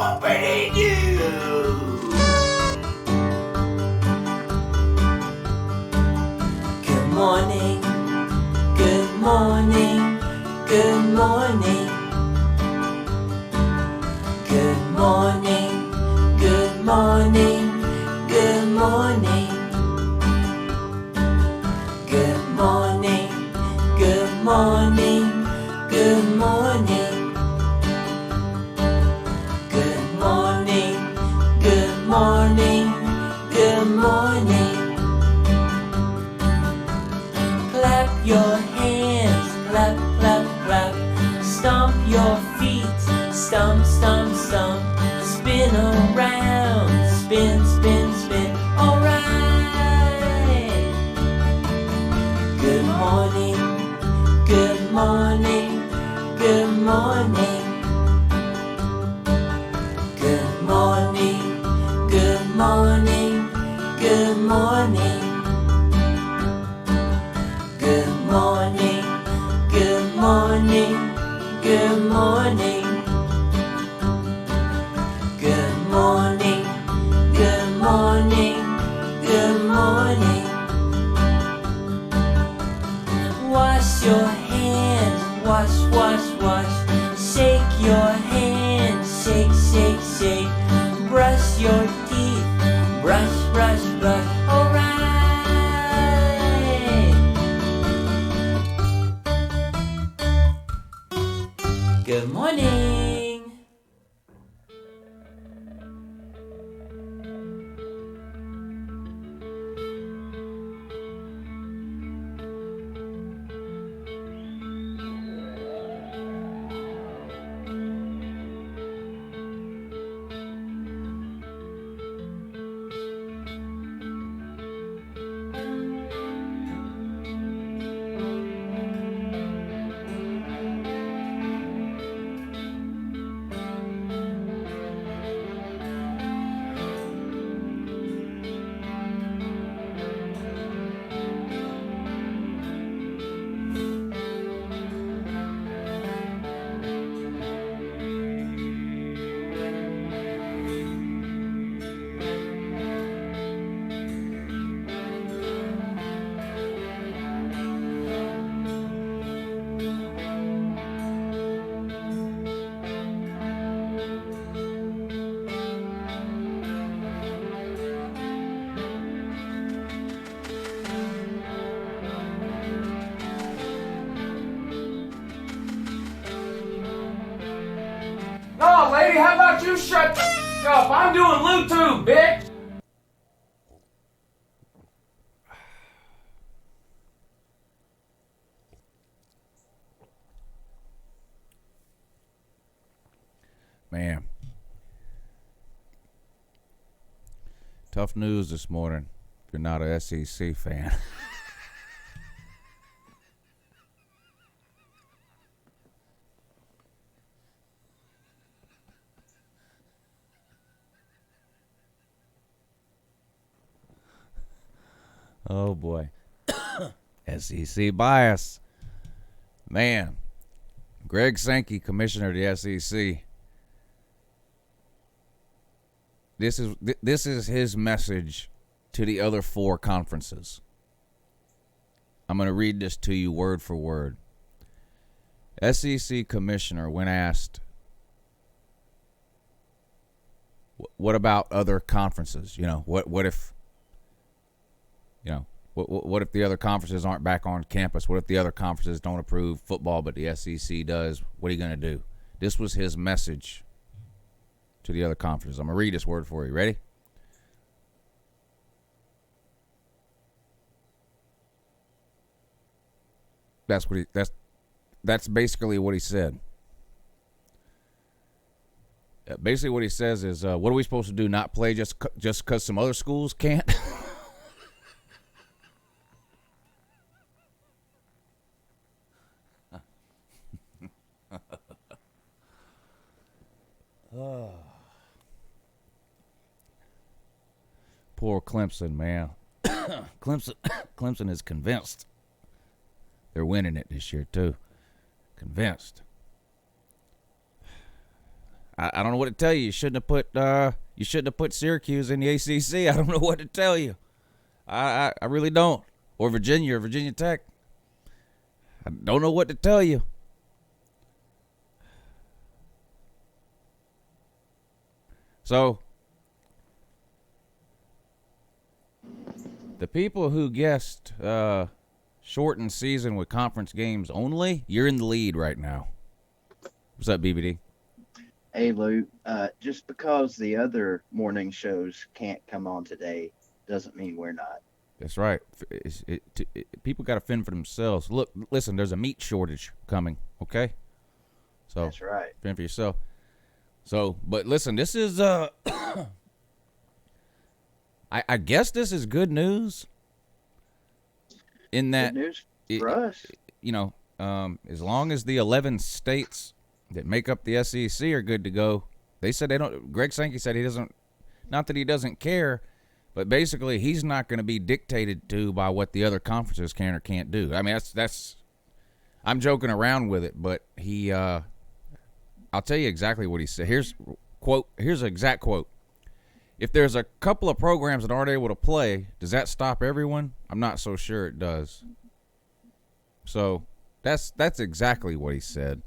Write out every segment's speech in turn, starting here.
whooping you. Good morning, good morning, good morning. Good morning, good morning, good morning. Good morning, good morning, good morning. Good morning, good morning, good morning. Clap your hands, clap, clap, clap. Stomp your feet, stomp, stomp, stomp. Spin around, spin, spin, spin. Alright. Good morning, good morning, good morning. Good morning, good morning, good morning. Good morning, good morning, good morning. Good morning, good morning, good morning. Wash your hands, wash, wash, wash. Shake your hands, shake, shake, shake. Brush your teeth, brush, brush, brush. Alright. Good morning. No, lady, how about you shut the f*** up? I'm doing YouTube, bitch! Man. Tough news this morning if you're not a SEC fan. Oh boy. SEC bias. Man. Greg Sankey, commissioner of the SEC. This is his message to the other four conferences. I'm going to read this to you word for word. SEC commissioner, when asked, what about other conferences? You know, what if, you know, what if the other conferences aren't back on campus? What if the other conferences don't approve football, but the SEC does? What are you going to do? This was his message to the other conferences. I'm going to read this word for you. Ready? That's basically what he said. Basically what he says is, what are we supposed to do? Not play just because some other schools can't? Poor Clemson, man. Clemson is convinced they're winning it this year too. Convinced. I don't know what to tell you. You shouldn't have put Syracuse in the ACC. I don't know what to tell you. I really don't. Or Virginia Tech. I don't know what to tell you. So, the people who guessed shortened season with conference games only, you're in the lead right now. What's up, BBD? Hey, Lou, just because the other morning shows can't come on today doesn't mean we're not. That's right. People got to fend for themselves. Look, listen, there's a meat shortage coming, okay? So That's right. fend for yourself. So, but listen, this is, I guess this is good news in that, Good news for us. you know, as long as the 11 states that make up the SEC are good to go. They said they don't. Greg Sankey said he doesn't. Not that he doesn't care, but basically he's not going to be dictated to by what the other conferences can or can't do. I mean, that's. I'm joking around with it, but he. I'll tell you exactly what he said. Here's an exact quote. If there's a couple of programs that aren't able to play, does that stop everyone? I'm not so sure it does. So that's exactly what he said.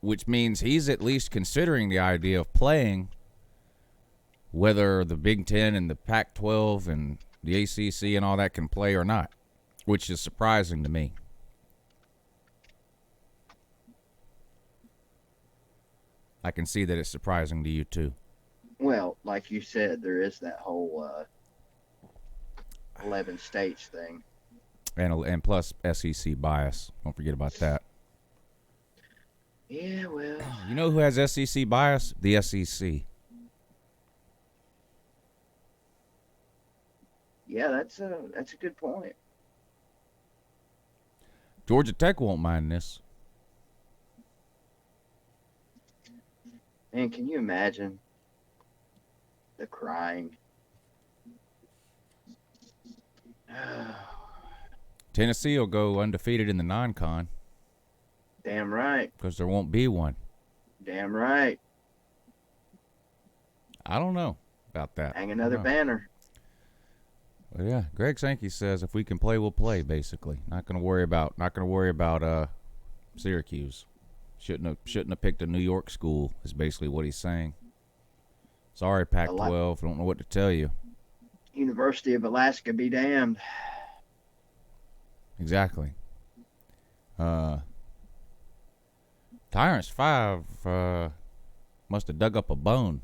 Which means he's at least considering the idea of playing whether the Big Ten and the Pac-12 and the ACC and all that can play or not, which is surprising to me. I can see that it's surprising to you, too. Well, like you said, there is that whole 11 states thing. And plus SEC bias. Don't forget about that. Yeah, well. You know who has SEC bias? The SEC. Yeah, that's a good point. Georgia Tech won't mind this. Man, can you imagine the crying? Tennessee will go undefeated in the non-con. Damn right. Because there won't be one. Damn right. I don't know about that. Hang another banner. Well, yeah, Greg Sankey says if we can play, we'll play. Basically, not going to worry about Syracuse. Shouldn't have picked a New York school. Is basically what he's saying. Sorry, Pac-12. Don't know what to tell you. University of Alaska be damned. Exactly. Tyrants 5 must have dug up a bone.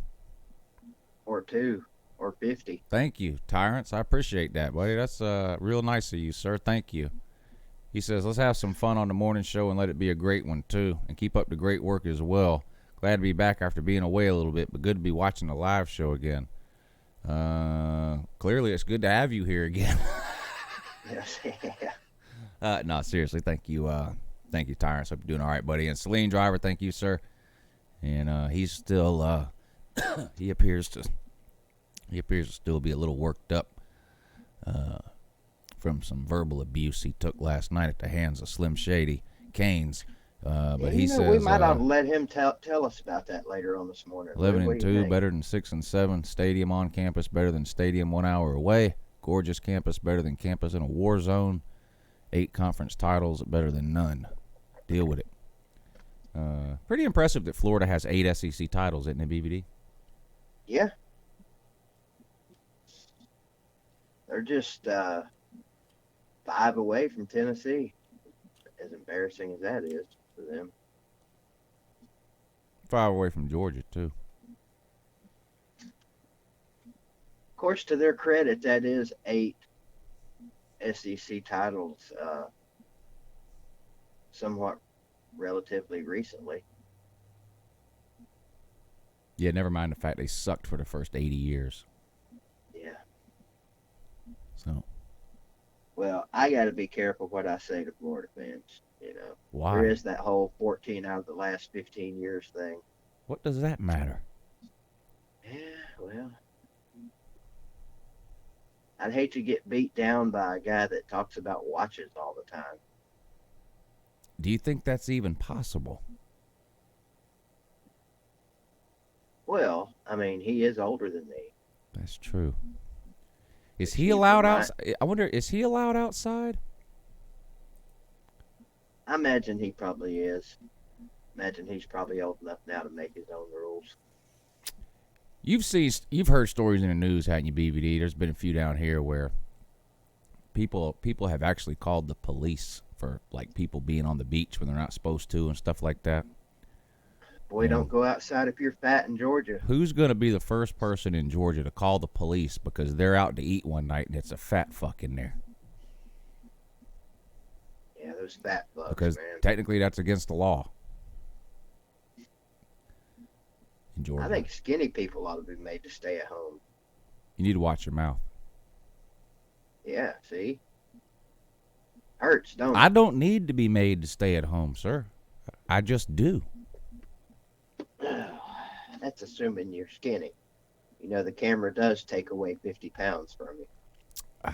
Or 2. Or 50. Thank you, Tyrants. I appreciate that, buddy. That's real nice of you, sir. Thank you. He says, let's have some fun on the morning show and let it be a great one, too. And keep up the great work as well. Glad to be back after being away a little bit, but good to be watching the live show again. Clearly, it's good to have you here again. Yes. No, seriously, thank you. Thank you, Tyrants. Hope you're doing all right, buddy. And Celine Driver, thank you, sir. And he's still, he appears to still be a little worked up from some verbal abuse he took last night at the hands of Slim Shady Canes. But he says we might have let him tell us about that later on this morning. 11-2, better than 6-7. Stadium on campus, better than stadium 1 hour away. Gorgeous campus, better than campus in a war zone. 8 conference titles, better than none. Deal with it. Pretty impressive that Florida has 8 SEC titles, isn't it, BBD? Yeah. They're just 5 away from Tennessee. As embarrassing as that is for them. 5 away from Georgia, too. Of course, to their credit, that is 8 SEC titles somewhat relatively recently. Yeah, never mind the fact they sucked for the first 80 years. Yeah. So. Well, I got to be careful what I say to Florida fans. You know, Why? There is that whole 14 out of the last 15 years thing. What does that matter? Yeah, well, I'd hate to get beat down by a guy that talks about watches all the time. Do you think that's even possible? I mean, he is older than me. That's true. Is But he he allowed remind- outside? I wonder, is he allowed outside? I imagine he probably is. Imagine he's probably old enough now to make his own rules. You've heard stories in the news, hadn't you, BVD? There's been a few down here where people have actually called the police for like people being on the beach when they're not supposed to and stuff like that. Boy, Yeah. don't go outside if you're fat in Georgia. Who's going to be the first person in Georgia to call the police because they're out to eat one night and it's a fat fuck in there? Yeah, those fat fucks, Because man. technically that's against the law in Georgia. I think skinny people ought to be made to stay at home. You need to watch your mouth. Yeah, see? Hurts, don't I it? don't need to be made to stay at home, sir. I just do. That's assuming you're skinny. You know, the camera does take away 50 pounds from you.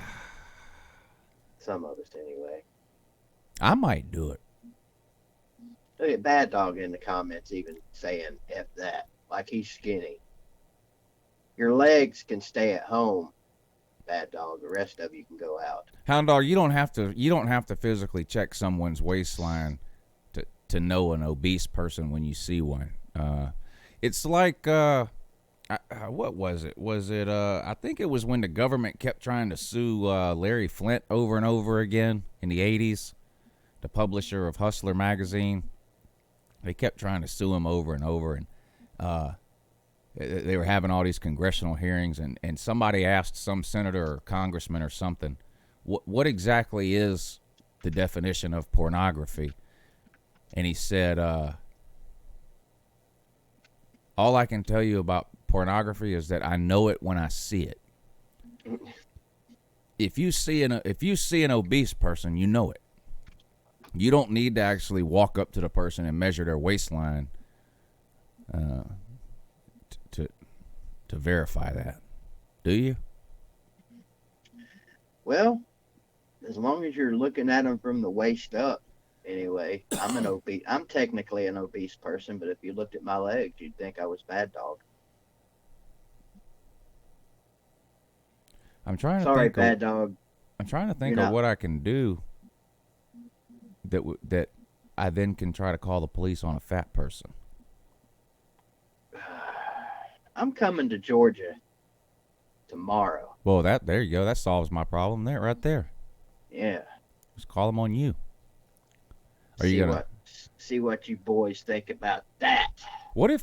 Some of us, anyway. I might do it. Look at Bad Dog in the comments even saying F that. Like he's skinny. Your legs can stay at home, Bad Dog. The rest of you can go out. Hound Dog, you don't have to physically check someone's waistline to know an obese person when you see one. It's like what was it? Was it I think it was when the government kept trying to sue Larry Flint over and over again in the 80s, the publisher of Hustler magazine. They kept trying to sue him over and over, and they were having all these congressional hearings, and somebody asked some senator or congressman or something, what exactly is the definition of pornography? And he said, all I can tell you about pornography is that I know it when I see it. If you see an obese person, you know it. You don't need to actually walk up to the person and measure their waistline to verify that. Do you? Well, as long as you're looking at them from the waist up, anyway, I'm technically an obese person, but if you looked at my legs, you'd think I was Bad Dog. I'm trying to Sorry, think. Bad Dog. I'm trying to think You're of not- what I can do that I then can try to call the police on a fat person. I'm coming to Georgia tomorrow. Well, there you go. That solves my problem there, right there. Yeah. Just call them on you. Are you gonna? See what you boys think about that? What if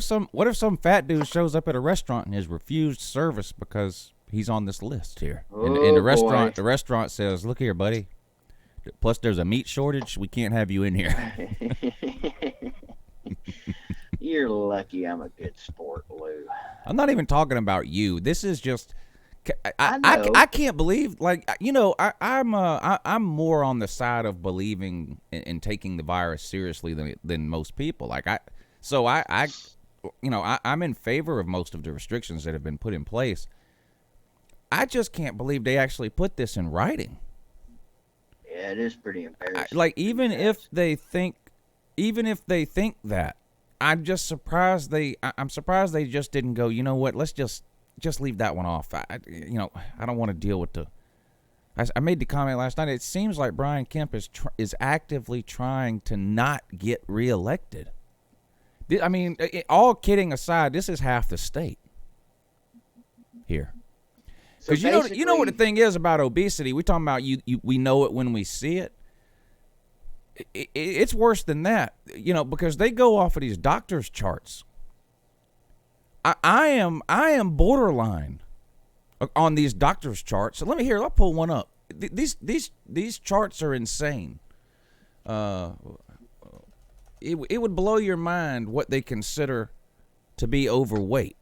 some fat dude shows up at a restaurant and is refused service because he's on this list here? And Oh, the restaurant, boy. the restaurant says, "Look here, buddy. Plus, there's a meat shortage. We can't have you in here." You're lucky I'm a good sport, Lou. I'm not even talking about you. This is just. I know. I can't believe, like, you know, I'm more on the side of believing and taking the virus seriously than most people. Like I'm in favor of most of the restrictions that have been put in place. I just can't believe they actually put this in writing. Yeah, it is pretty embarrassing. Even if they think that, I'm surprised they just didn't go, you know what, let's just leave that one off. I don't want to deal with I made the comment last night. It seems like Brian Kemp is actively trying to not get reelected. I mean, all kidding aside, this is half the state here. Because you know what the thing is about obesity. We're talking about we know it when we see it. It's worse than that, because they go off of these doctors' charts. I am borderline on these doctors' charts. So I'll pull one up. These charts are insane. It would blow your mind what they consider to be overweight.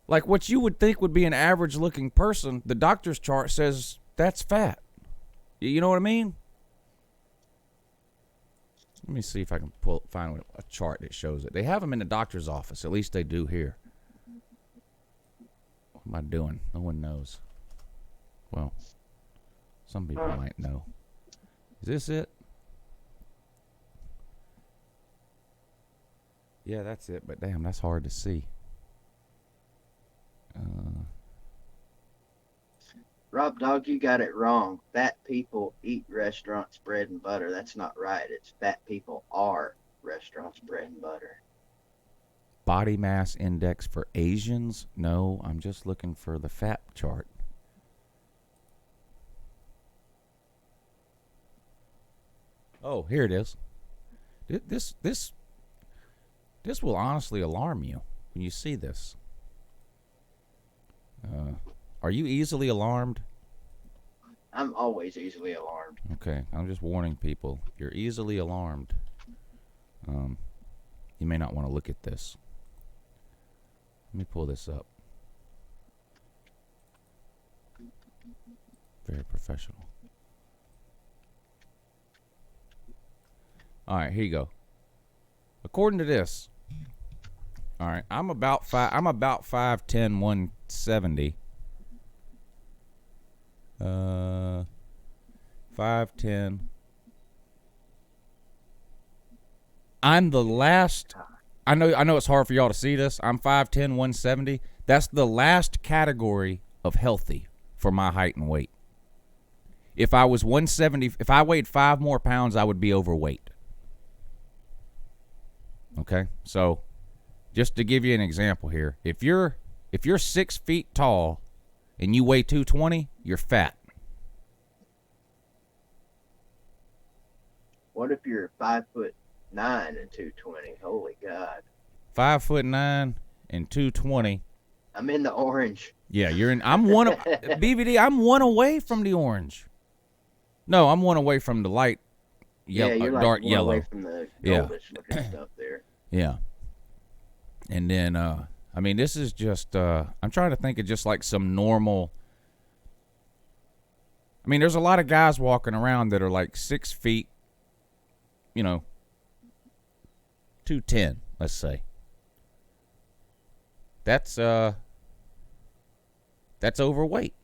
Like what you would think would be an average looking person, the doctor's chart says that's fat. You know what I mean? Let me see if I can find a chart that shows it. They have them in the doctor's office. At least they do here. What am I doing? No one knows. Well, some people might know. Is this it? Yeah, that's it. But damn, that's hard to see. Rob Dog, you got it wrong. Fat people eat restaurants bread and butter. That's not right. It's fat people are restaurants bread and butter. Body mass index for Asians? No, I'm just looking for the fat chart. Oh, here it is. This will honestly alarm you when you see this. Are you easily alarmed? I'm always easily alarmed. Okay, I'm just warning people. You're easily alarmed. You may not want to look at this. Let me pull this up. Very professional. All right, here you go. According to this, all right, I'm about 5'10", 170. 5'10". I'm the last. I know it's hard for y'all to see this. I'm 5'10", 170. That's the last category of healthy for my height and weight. If I was 170, if I weighed 5 more pounds, I would be overweight. Okay, so just to give you an example here, if you're 6 feet tall and you weigh 220, you're fat. What if you're 5'9" and 220? Holy God! 5'9" and 220. I'm in the orange. Yeah, you're in. I'm one of BBD. I'm one away from the orange. No, I'm one away from the light yellow, you're like dark one yellow. away from the goldish looking stuff there. Yeah. And then, I mean, this is just, I'm trying to think of just like some normal. I mean, there's a lot of guys walking around that are like 6 feet, 210, let's say. That's overweight.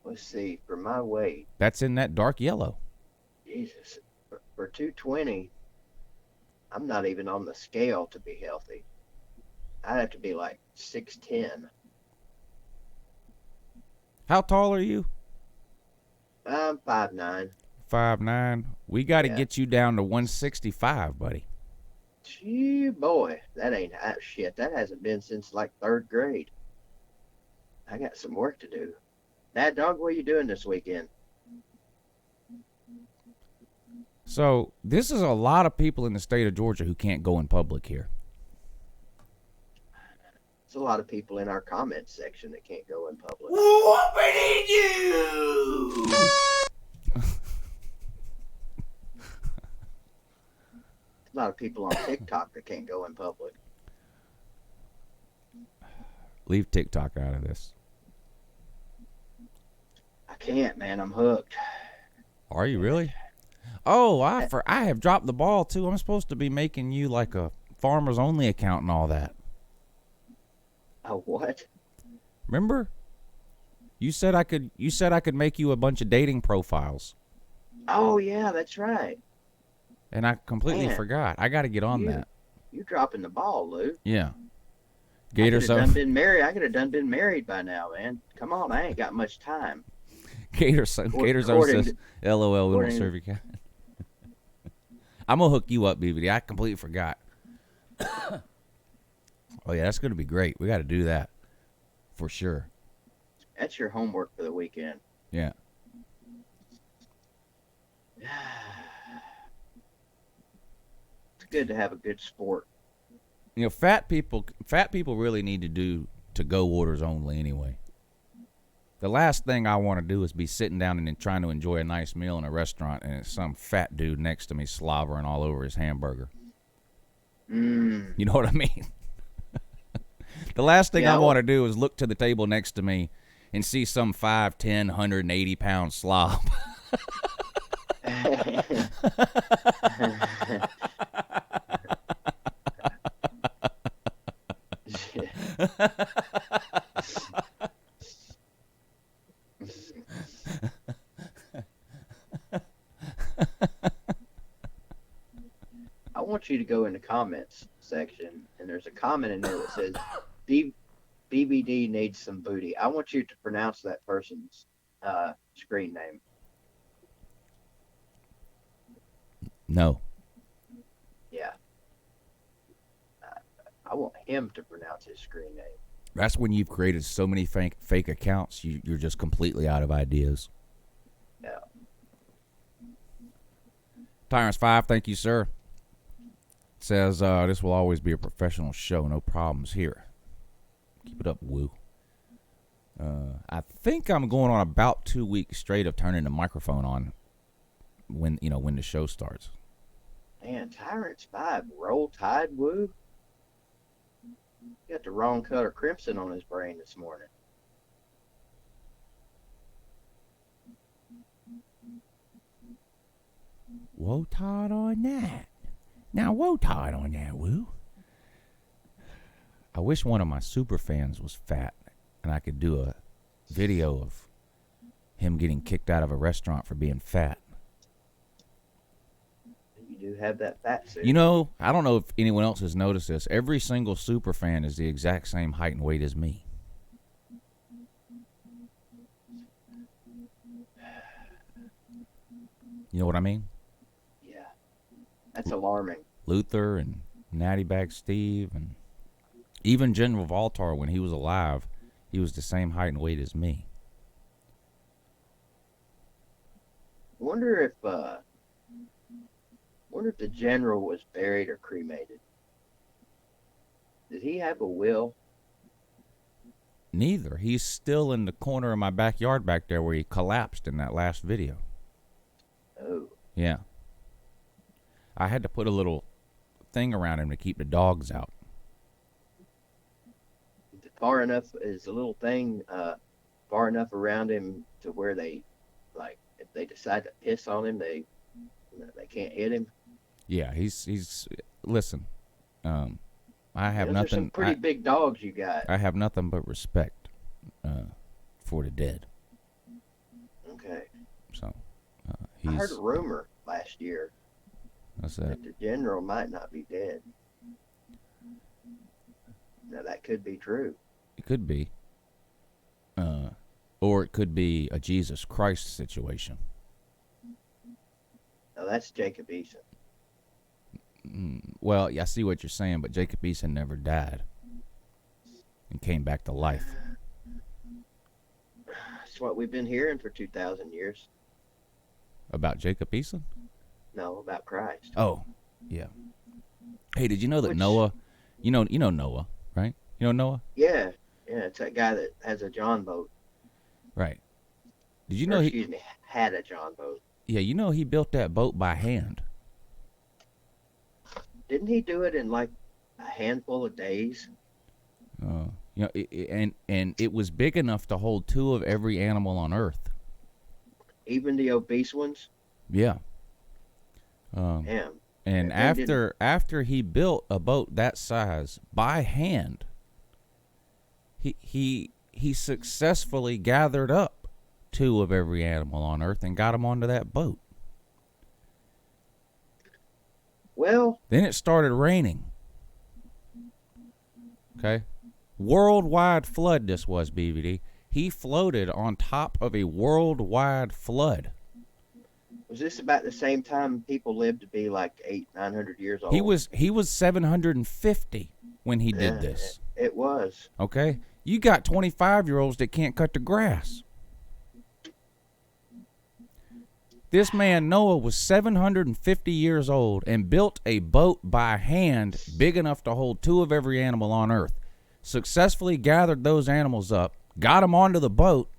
Let's see. For my weight, That's in that dark yellow. Jesus, for 220, I'm not even on the scale to be healthy. I'd have to be like 6'10". How tall are you? I'm 5'9". 5'9". We got to Yeah. get you down to 165, buddy. Gee, boy, that ain't shit. That hasn't been since like 3rd grade. I got some work to do. Mad Dog, what are you doing this weekend? So this is a lot of people in the state of Georgia who can't go in public here. There's a lot of people in our comments section that can't go in public. Whoopity you! A lot of people on TikTok that can't go in public. Leave TikTok out of this. I can't, man. I'm hooked. Are you really? Oh, I have dropped the ball too. I'm supposed to be making you like a farmers only account and all that. Oh, what? Remember? You said I could make you a bunch of dating profiles. Oh, yeah, that's right. And I completely Man, forgot. I got to get on that. You dropping the ball, Lou. Yeah. Gators I could have been married. I could have done been married by now, man. Come on, I ain't got much time. Gators says, LOL, we won't serve you. I'm going to hook you up, BBD. I completely forgot. Oh, yeah, that's going to be great. We got to do that for sure. That's your homework for the weekend. Yeah. It's good to have a good sport. Fat people really need to do to-go orders only anyway. The last thing I want to do is be sitting down and trying to enjoy a nice meal in a restaurant and it's some fat dude next to me slobbering all over his hamburger. You know what I mean? The last thing I want to do is look to the table next to me and see some 5'10", 180-pound slob. I to go in the comments section, and there's a comment in there that says, BBD needs some booty. I want you to pronounce that person's screen name. No. Yeah. I want him to pronounce his screen name. That's when you've created so many fake accounts, you're just completely out of ideas. Yeah. Tyrants 5, thank you, sir. Says, this will always be a professional show. No problems here. Keep it up, woo. I think I'm going on about 2 weeks straight of turning the microphone on when the show starts. Man, Tyrants 5, Roll Tide, woo. Got the wrong color crimson on his brain this morning. Woe Tide on that. Now, woe Tide on that, woo. I wish one of my super fans was fat and I could do a video of him getting kicked out of a restaurant for being fat. You do have that fat suit. You know, I don't know if anyone else has noticed this. Every single super fan is the exact same height and weight as me. You know what I mean? Yeah. That's alarming. Luther and Natty Bag Steve and even General Valtar, when he was alive, he was the same height and weight as me. Wonder if the general was buried or cremated. Did he have a will? Neither. He's still in the corner of my backyard back there where he collapsed in that last video. Oh. Yeah. I had to put a little thing around him to keep the dogs out. Far enough, is the little thing far enough around him to where they, like, if they decide to piss on him, they can't hit him? Yeah, he's listen, I have Those nothing. are some pretty big dogs you got. I have nothing but respect for the dead. Okay. So I heard a rumor last year What's that? that the general might not be dead. Now that could be true. It could be. Or it could be a Jesus Christ situation. Now that's Jacob Eason. Well, I see what you're saying, but Jacob Eason never died and came back to life. That's what we've been hearing for 2,000 years. About Jacob Eason? No, about Christ. Oh, yeah. Hey, did you know that Which- Noah? You know Noah, right? You know Noah? Yeah, it's that guy that has a John boat. Right. Did you Or, know he? excuse me, had a John boat. Yeah, you know he built that boat by hand. Didn't he do it in like a handful of days? You know, and it was big enough to hold 2 of every animal on Earth. Even the obese ones? Yeah. Damn. And after he built a boat that size by hand, he successfully gathered up 2 of every animal on Earth and got them onto that boat. Well, Then it started raining. Okay? Worldwide flood this was, BVD. He floated on top of a worldwide flood. was this about the same time people lived to be like 900 years old? He was 750 when he did this. It was. Okay? You got 25-year-olds that can't cut the grass. This man, Noah, was 750 years old and built a boat by hand big enough to hold 2 of every animal on Earth. Successfully gathered those animals up, got them onto the boat,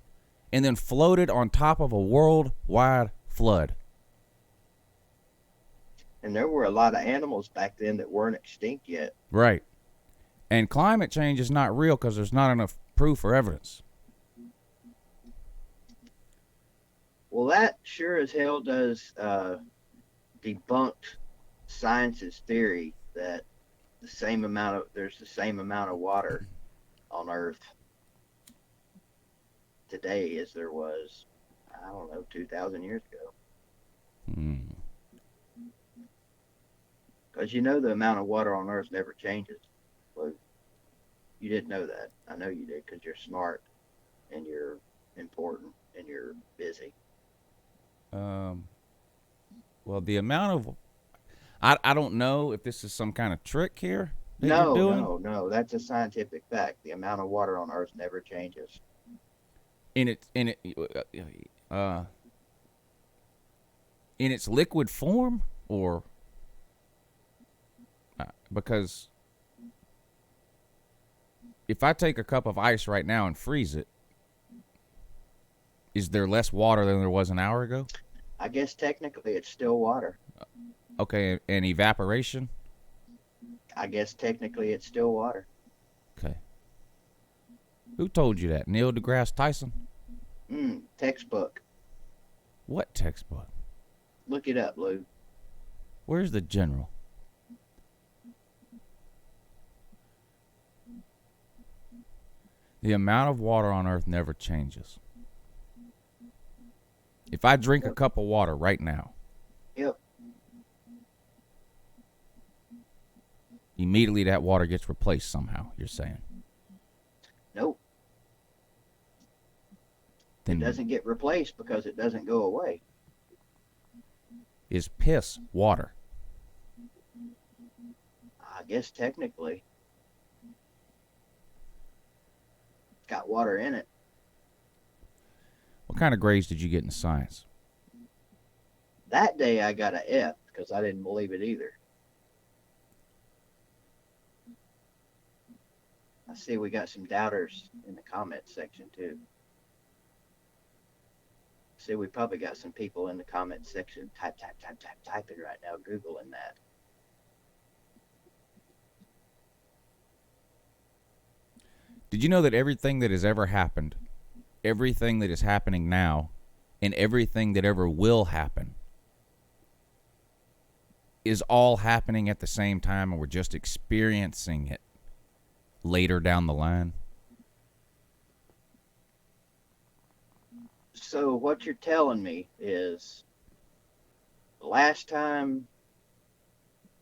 and then floated on top of a worldwide flood. And there were a lot of animals back then that weren't extinct yet. Right. And climate change is not real because there's not enough proof or evidence. Well, that sure as hell does debunk science's theory that there's the same amount of water on Earth today as there was, 2,000 years ago. Because you know the amount of water on Earth never changes. Well, you didn't know that. I know you did because you're smart and you're important and you're busy. Well, the amount of I don't know if this is some kind of trick here that you're doing. No. That's a scientific fact. The amount of water on Earth never changes. In its liquid form, or because if I take a cup of ice right now and freeze it, is there less water than there was an hour ago? I guess technically it's still water. Okay, and evaporation? I guess technically it's still water. Okay. Who told you that? Neil deGrasse Tyson? Textbook. What textbook? Look it up, Lou. Where's the general? The amount of water on Earth never changes. If I drink a cup of water right now, Yep. immediately that water gets replaced somehow, you're saying? Nope. Then It doesn't get replaced because it doesn't go away. is piss water? I guess technically. It's got water in it. What kind of grades did you get in science? That day I got an F because I didn't believe it either. I see we got some doubters in the comment section too. See, we probably got some people in the comment section typing right now, Googling that. Did you know that everything that has ever happened, everything that is happening now, and everything that ever will happen is all happening at the same time, and we're just experiencing it later down the line? So what you're telling me is last time,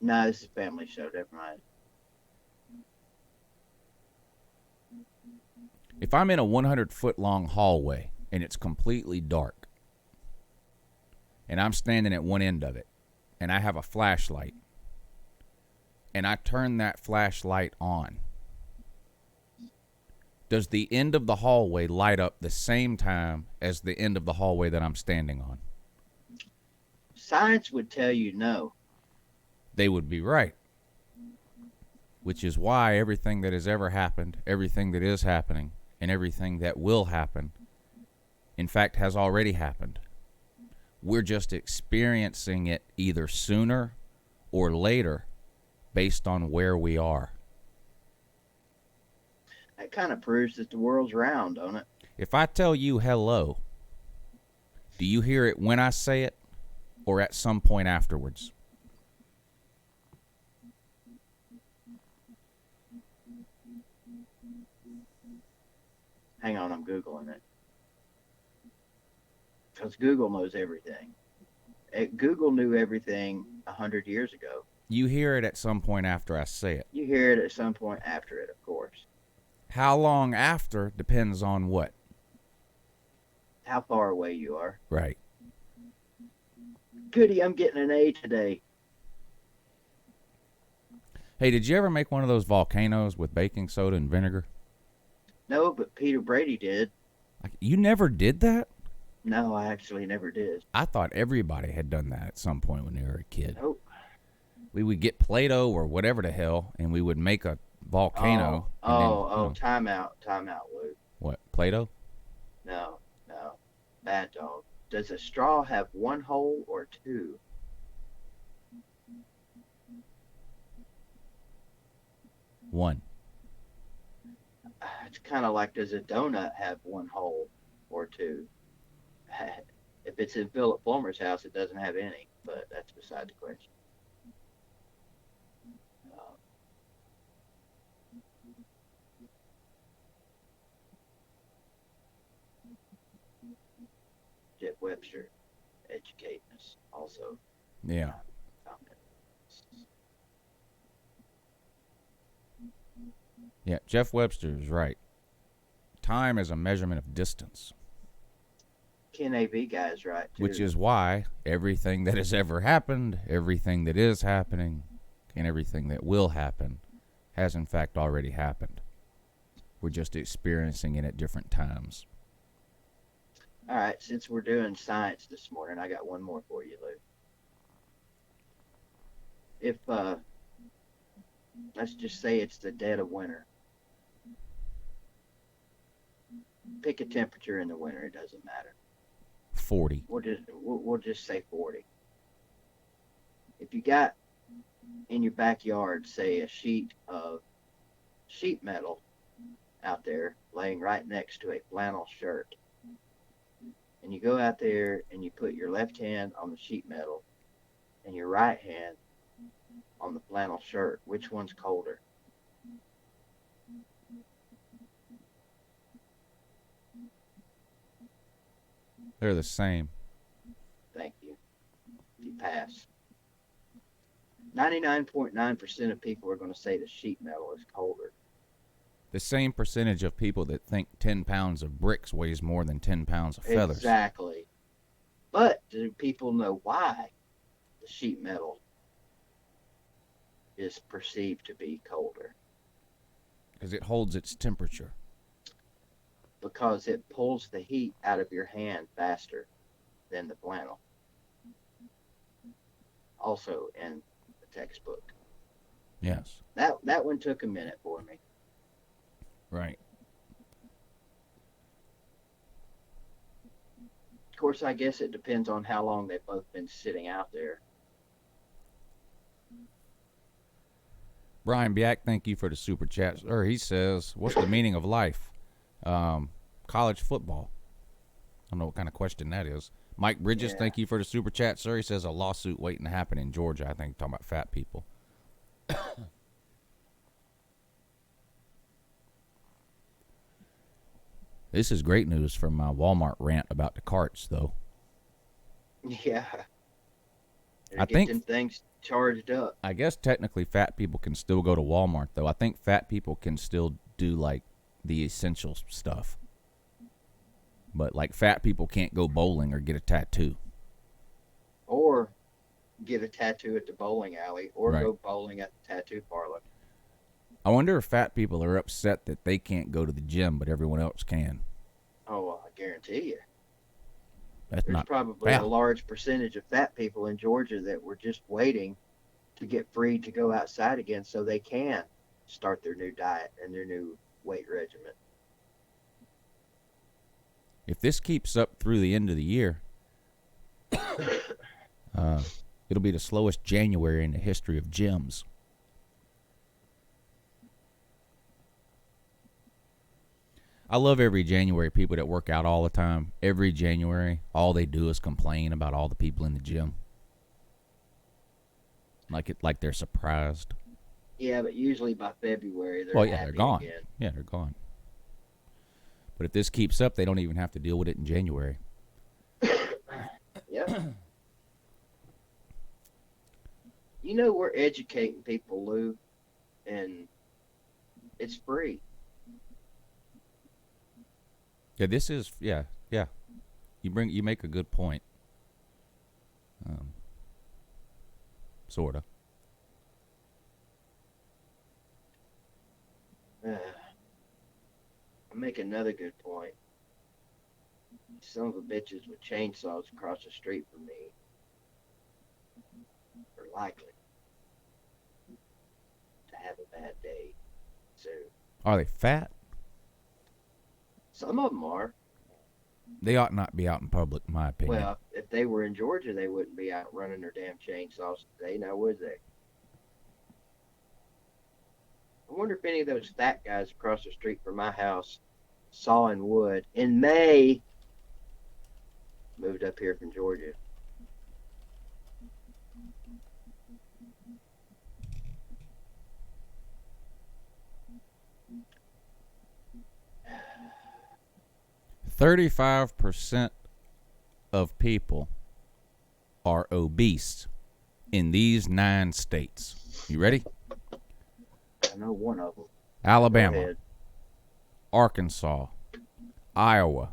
no, this is a family show, never mind. If I'm in a 100-foot long hallway and it's completely dark, and I'm standing at one end of it, and I have a flashlight, and I turn that flashlight on, does the end of the hallway light up the same time as the end of the hallway that I'm standing on? Science would tell you no. They would be right. Which is why everything that has ever happened, everything that is happening, and everything that will happen, in fact, has already happened. We're just experiencing it either sooner or later based on where we are. That kind of proves that the world's round, don't it? If I tell you hello, do you hear it when I say it or at some point afterwards? Hang on, I'm Googling it. Because Google knows everything. Google knew everything 100 years ago. You hear it at some point after I say it. You hear it at some point after it, of course. How long after depends on what? How far away you are. Right. Goody, I'm getting an A today. Hey, did you ever make one of those volcanoes with baking soda and vinegar? No, but Peter Brady did. Like, you never did that? No, I actually never did. I thought everybody had done that at some point when they were a kid. Nope. We would get Play-Doh or whatever the hell, and we would make a volcano. Time out, Lou. What, Play-Doh? No. Bad dog. Does a straw have one hole or two? One. It's kind of like, does a donut have one hole or two? If it's in Philip Plummer's house, it doesn't have any, but that's beside the question. Jeff Webster, educating us also. Yeah. Yeah, Jeff Webster is right. Time is a measurement of distance. Ken A.V. guy's right, too. Which is why everything that has ever happened, everything that is happening, and everything that will happen has in fact already happened. We're just experiencing it at different times. All right, since we're doing science this morning, I got one more for you, Lou. If, let's just say it's the dead of winter. Pick a temperature in the winter, it doesn't matter. 40. We'll just say 40. If you got in your backyard, say, a sheet of sheet metal out there laying right next to a flannel shirt, and you go out there and you put your left hand on the sheet metal and your right hand on the flannel shirt, which one's colder? They're the same. Thank you. You pass. 99.9% of people are going to say the sheet metal is colder. The same percentage of people that think 10 pounds of bricks weighs more than 10 pounds of feathers. Exactly. But do people know why the sheet metal is perceived to be colder? Because it holds its temperature. Because it pulls the heat out of your hand faster than the flannel. Also in the textbook. Yes. That one took a minute for me. Right. Of course, I guess it depends on how long they've both been sitting out there. Brian Biak, thank you for the super chat. Sir, he says, what's the meaning of life? College football. I don't know what kind of question that is. Mike Bridges, thank you for the super chat, sir. He says a lawsuit waiting to happen in Georgia. I think talking about fat people. This is great news from my Walmart rant about the carts, though. Yeah. I think them things charged up. I guess technically fat people can still go to Walmart, though. I think fat people can still do, like, the essential stuff. But, like, fat people can't go bowling or get a tattoo. Or get a tattoo at the bowling alley. Or Right. go bowling at the tattoo parlor. I wonder if fat people are upset that they can't go to the gym, but everyone else can. Oh, I guarantee you. That's There's not probably fat. a large percentage of fat people in Georgia that were just waiting to get free to go outside again so they can start their new diet and their new weight regimen. If this keeps up through the end of the year, it'll be the slowest January in the history of gyms. I love every January people that work out all the time. Every January, all they do is complain about all the people in the gym. Like they're surprised. Yeah, but usually by February they're They're gone. again. Yeah, they're gone. But if this keeps up, they don't even have to deal with it in January. Yep. You know, we're educating people, Lou, and it's free. Yeah, this is yeah. You make a good point. Sorta. I make another good point. Some of the bitches with chainsaws across the street from me are likely to have a bad day soon. Are they fat? Some of them are. They ought not be out in public, in my opinion. Well, if they were in Georgia, they wouldn't be out running their damn chainsaws today, now would they? I wonder if any of those fat guys across the street from my house sawing wood in May moved up here from Georgia. %35% of people are obese in these 9 states. You ready? I know one of them. Alabama, ahead. Arkansas, Iowa.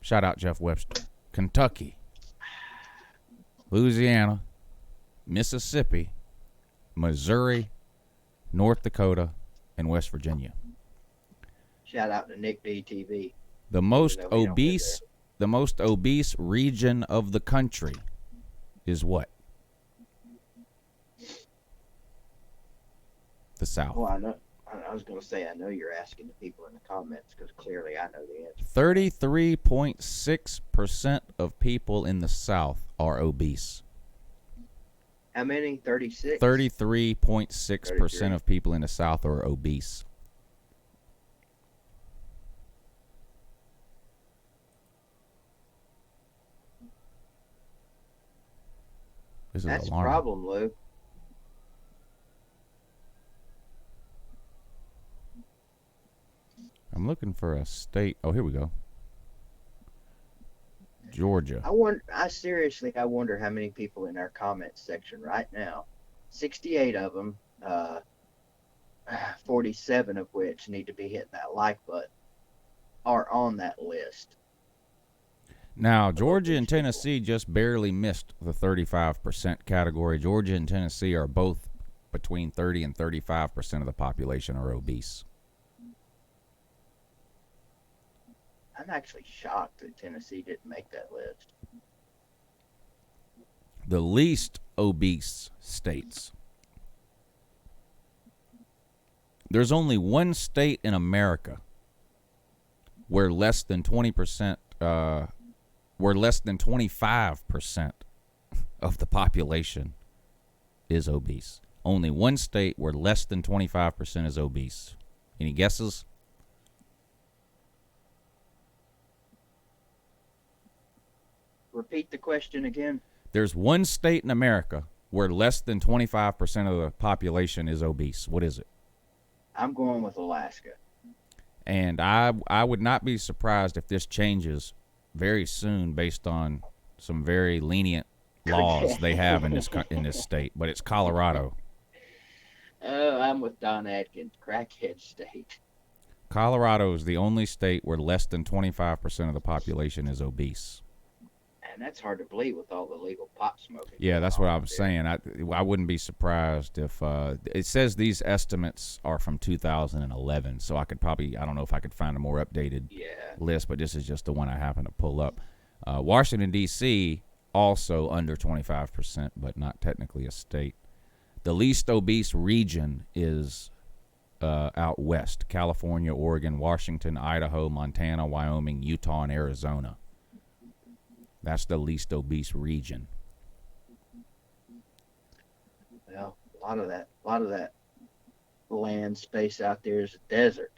Shout out Jeff Webster. Kentucky, Louisiana, Mississippi, Missouri, North Dakota, and West Virginia. Shout out to Nick DTV. The most obese region of the country is what? The South. Well, I know. I was going to say, I know you're asking the people in the comments because clearly I know the answer. 33.6% of people in the South are obese. How many? 36? 33.6% of people in the South are obese. This is That's a alarming. problem, Lou. I'm looking for a state. Oh, here we go. Georgia. I wonder how many people in our comments section right now, 68 of them, 47 of which need to be hitting that like button, are on that list. Now, Georgia and Tennessee just barely missed the 35% category. Georgia and Tennessee are both between 30 and 35% of the population are obese. I'm actually shocked that Tennessee didn't make that list. The least obese states. There's only one state in America where less than 20%, where less than 25% of the population is obese. Only one state where less than 25% is obese. Any guesses? Repeat the question again. There's one state in America where less than 25% of the population is obese. What is it? I'm going with Alaska. And I would not be surprised if this changes very soon based on some very lenient laws they have in this state. But it's Colorado. Oh, I'm with Don Atkins, crackhead state. Colorado is the only state where less than 25% of the population is obese. And that's hard to believe with all the legal pot smoking. Yeah, that's what I was saying. I wouldn't be surprised if it says these estimates are from 2011, so I don't know if I could find a more updated list, but this is just the one I happen to pull up. Washington, D.C., also under 25%, but not technically a state. The least obese region is out west: California, Oregon, Washington, Idaho, Montana, Wyoming, Utah, and Arizona. That's the least obese region. Well, a lot of that land space out there is a desert.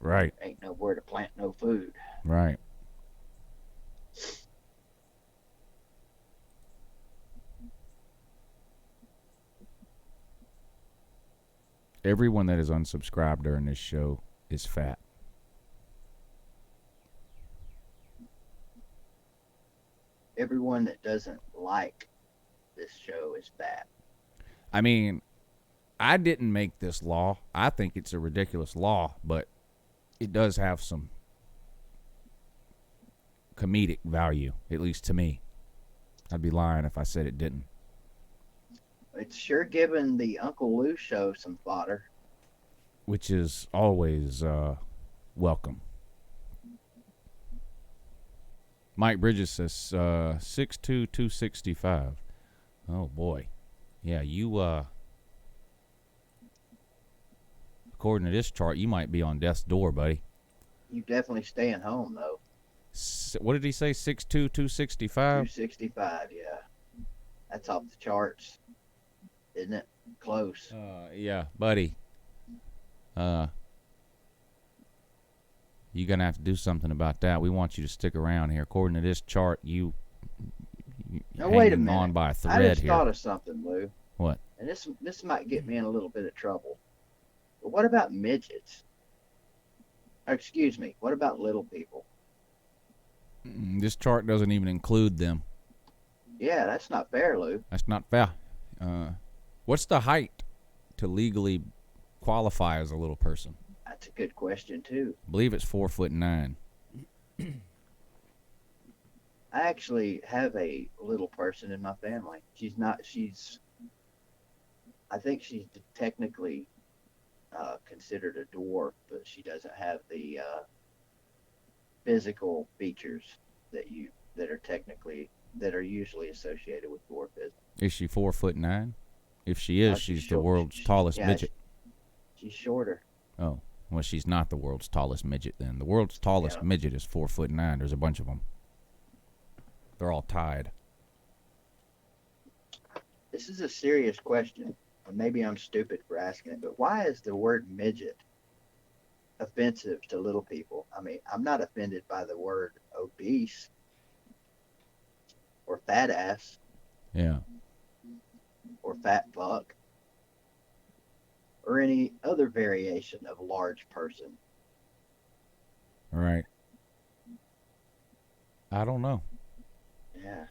Right. Ain't nowhere to plant no food. Right. Everyone that is unsubscribed during this show is fat. Everyone that doesn't like this show is fat. I mean, I didn't make this law. I think it's a ridiculous law, but it does have some comedic value, at least to me. I'd be lying if I said it didn't. It's sure given the Uncle Lou show some fodder. Which is always welcome. Mike Bridges says 6'2", 265. Oh, boy. Yeah, you, according to this chart, you might be on death's door, buddy. You definitely staying home, though. What did he say, 6'2", 265? 265, yeah. That's off the charts, isn't it? Close. Yeah, buddy. You're going to have to do something about that. We want you to stick around here. According to this chart, you now, wait a hanging minute. on by a I thread just here. thought of something, Lou. What? And this might get me in a little bit of trouble. But what about midgets? Excuse me. What about little people? This chart doesn't even include them. Yeah, that's not fair, Lou. That's not fair. What's the height to legally qualify as a little person? That's a good question too. I believe it's 4'9". I actually have a little person in my family. I think she's technically considered a dwarf, but she doesn't have the physical features that are usually associated with dwarfism. Is she 4'9"? If she is, she's the world's tallest midget. She's shorter. Oh, well, she's not the world's tallest midget then. The world's tallest midget is 4'9". There's a bunch of them. They're all tied. This is a serious question. Maybe I'm stupid for asking it, but why is the word midget offensive to little people? I mean, I'm not offended by the word obese or fat ass. Yeah. Or fat fuck. Or any other variation of large person. All right. I don't know. Yeah.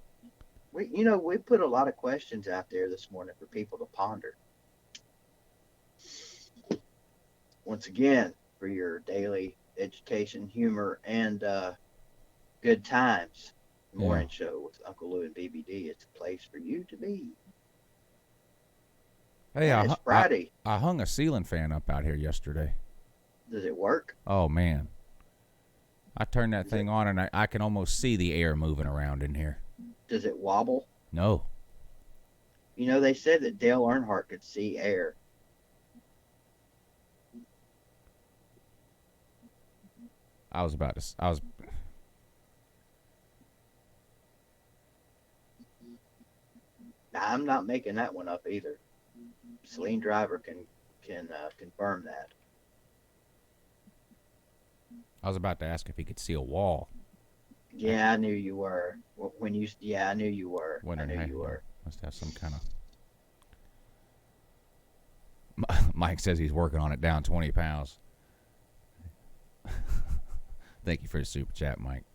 We put a lot of questions out there this morning for people to ponder. Once again, for your daily education, humor, and good times morning show with Uncle Lou and BBD. It's a place for you to be. Hey, it's Friday. I hung a ceiling fan up out here yesterday. Does it work? Oh, man. I turned that thing on, and I can almost see the air moving around in here. Does it wobble? No. You know, they said that Dale Earnhardt could see air. I'm not making that one up either. Celine Driver can confirm that. I was about to ask if he could see a wall. Yeah, I knew you were. I knew you were. Must have some kind of. Mike says he's working on it down 20 pounds. Thank you for the super chat, Mike.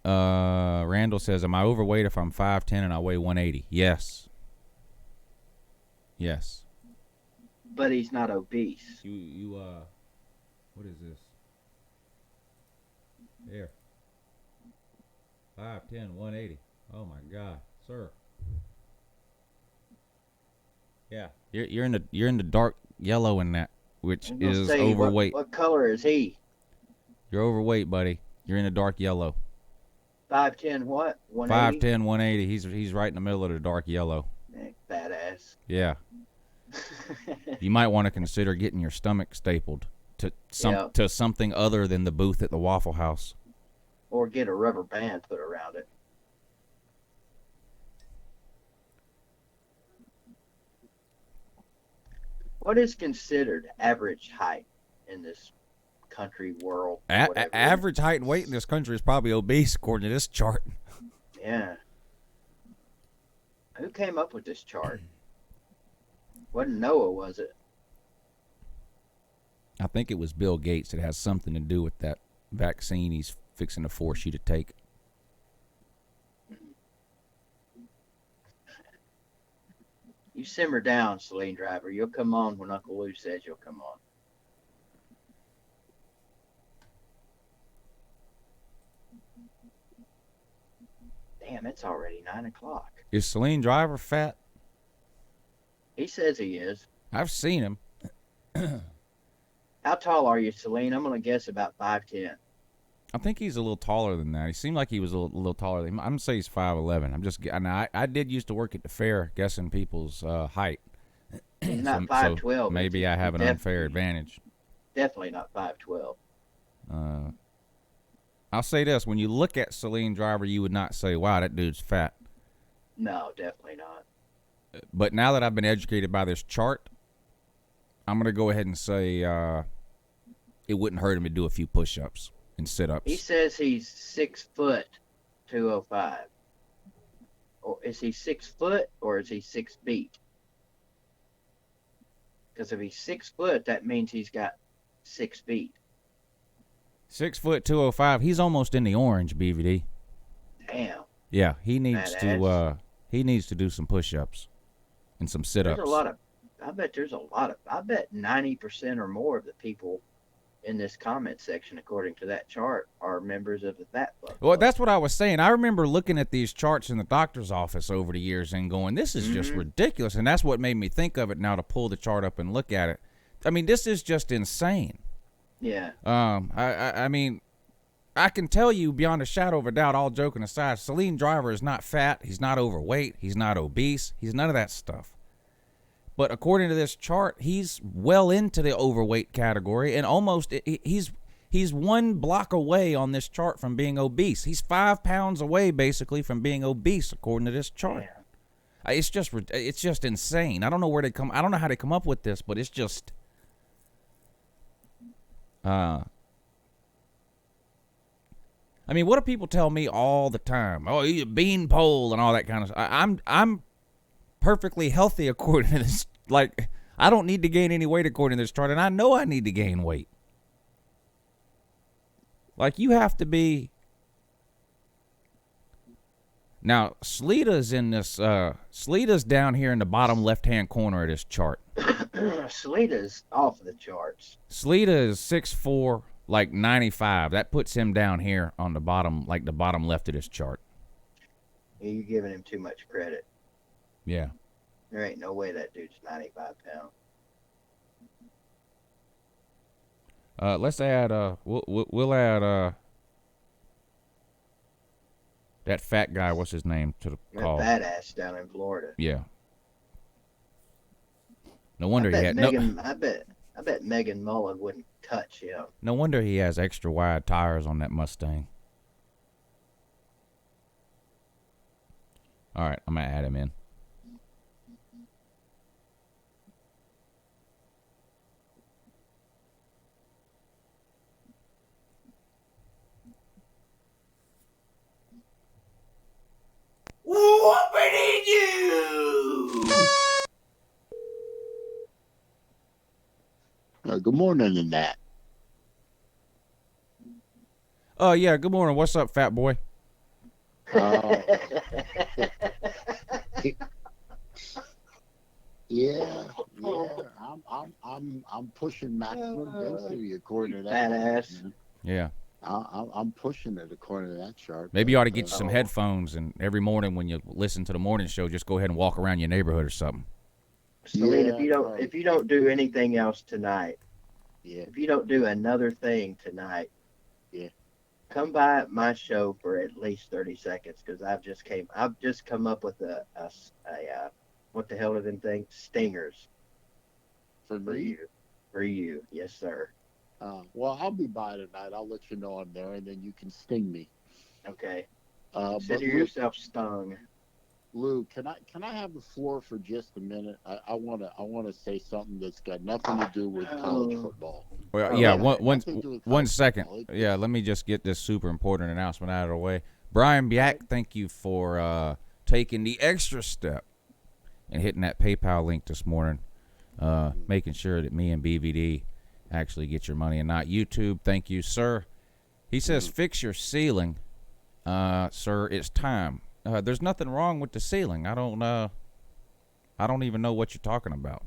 Randall says, am I overweight if I'm 5'10" and I weigh 180? Yes. Yes. But he's not obese. What is this? Here. 5'10", 180. Oh my God, sir. Yeah. You're in the dark yellow in that, which is overweight. What color is he? You're overweight, buddy. You're in the dark yellow. 5'10", what? 180? 5'10", 180. He's right in the middle of the dark yellow. Badass. Yeah. You might want to consider getting your stomach stapled to something other than the booth at the Waffle House. Or get a rubber band put around it. What is considered average height in this country, world? Average height and weight in this country is probably obese, according to this chart. Yeah. Who came up with this chart? Wasn't Noah, was it? I think it was Bill Gates. It has something to do with that vaccine he's fixing to force you to take. You simmer down, Celine Driver. You'll come on when Uncle Lou says you'll come on. Damn, it's already 9 o'clock. Is Celine Driver fat? He says he is. I've seen him. How tall are you, Celine? I'm going to guess about 5'10". I think he's a little taller than that. He seemed like he was a little taller than him. I'm going to say he's 5'11". I did used to work at the fair guessing people's height. He's not 5'12". So maybe I have an unfair advantage. Definitely not 5'12". I'll say this. When you look at Celine Driver, you would not say, wow, that dude's fat. No, definitely not. But now that I've been educated by this chart, I'm going to go ahead and say it wouldn't hurt him to do a few push-ups and sit-ups. He says he's 6 foot 205. Or is he 6 foot or is he 6 feet? Because if he's 6 foot, that means he's got 6 feet. 6 foot 205. He's almost in the orange, BVD. Damn. Yeah, he needs to do some push-ups. and some sit-ups. There's a lot of. I bet there's a lot of. I bet 90% or more of the people in this comment section, according to that chart, are members of the Fat Fuck Well, Club. that's what I was saying. I remember looking at these charts in the doctor's office over the years and going, this is just ridiculous. And that's what made me think of it now to pull the chart up and look at it. I mean, this is just insane. Yeah. I mean, I can tell you beyond a shadow of a doubt, all joking aside, Saleen Driver is not fat. He's not overweight. He's not obese. He's none of that stuff. But according to this chart, he's well into the overweight category and almost he's one block away on this chart from being obese. He's 5 pounds away basically from being obese according to this chart. Yeah. It's just insane. I don't know I don't know how they come up with this, but it's just I mean, what do people tell me all the time? Oh, eat a beanpole and all that kind of stuff. I'm perfectly healthy according to this. Like, I don't need to gain any weight according to this chart, and I know I need to gain weight. Like, you have to be. Now, Sleeta's in this. Sleeta's down here in the bottom left-hand corner of this chart. Sleeta's off the charts. Sleeta is 6'4", like 95. That puts him down here on the bottom, like the bottom left of this chart. You're giving him too much credit. Yeah. There ain't no way that dude's 95 pounds. Let's add. We'll add. That fat guy. What's his name to the call? That badass down in Florida. Yeah. No wonder he had. I bet Megan Mullen wouldn't touch him. No wonder he has extra wide tires on that Mustang. All right, I'm gonna add him in. Whoopity doo! Good morning, and that. Oh yeah, good morning. What's up, fat boy? Yeah. I'm pushing maximum density according to that. Badass. Yeah. I'm pushing it according to that chart. Maybe you ought to get you some headphones, and every morning when you listen to the morning show, just go ahead and walk around your neighborhood or something. Celine, Yeah, if you don't do anything else tonight, Yeah. if you don't do another thing tonight, Yeah. come by my show for at least 30 seconds because I've just come up with a what the hell are them things? Stingers For me? for you, yes sir. Well, I'll be by tonight. I'll let you know I'm there, and then you can sting me. Okay, But consider yourself stung. Lou, can I have the floor for just a minute? I wanna say something that's got nothing to do with college football. Well, Oh, yeah. yeah. Nothing to do with One college second. football. Yeah, let me just get this super important announcement out of the way. Brian Biak, thank you for taking the extra step and hitting that PayPal link this morning, making sure that me and BVD actually get your money and not YouTube. Thank you, sir. He says, fix your ceiling, sir. It's time. There's nothing wrong with the ceiling. I don't even know what you're talking about.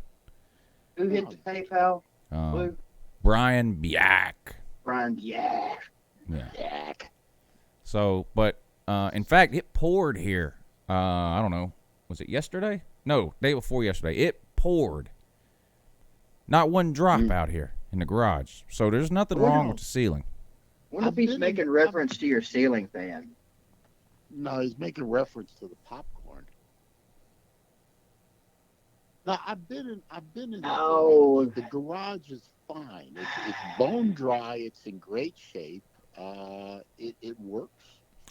Who hit the PayPal? Blue? Brian Biak. Brian, yeah. Yeah. So, but in fact, it poured here. I don't know. Was it yesterday? No, day before yesterday. It poured. Not one drop out here in the garage. So there's nothing wrong with the ceiling. What if he's making reference to your ceiling fan? No, he's making reference to the popcorn. Now I've been in No. the garage is fine. It's bone dry. It's in great shape. It works.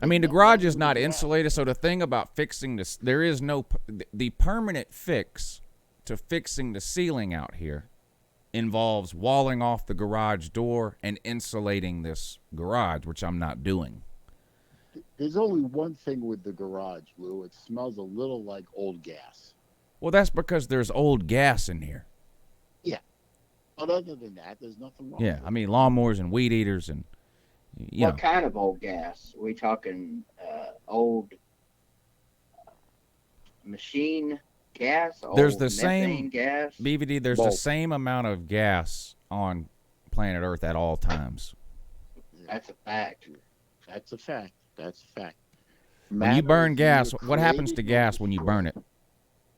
I mean, the garage is not insulated, so the thing about fixing this, there is no, the permanent fix to fixing the ceiling out here involves walling off the garage door and insulating this garage, which I'm not doing. There's only one thing with the garage, Lou. It smells a little like old gas. Well, that's because there's old gas in here. Yeah. But other than that, there's nothing wrong. Yeah, with I mean, lawnmowers and weed eaters and, you What know. kind of old gas? Are we talking old machine gas? There's Old the methane same gas? BVD. There's the Both. same amount of gas on planet Earth at all times. That's a fact. That's a fact. That's a fact. When you Matter burn is gas, neither what happens to created nor gas when you burn it? destroyed.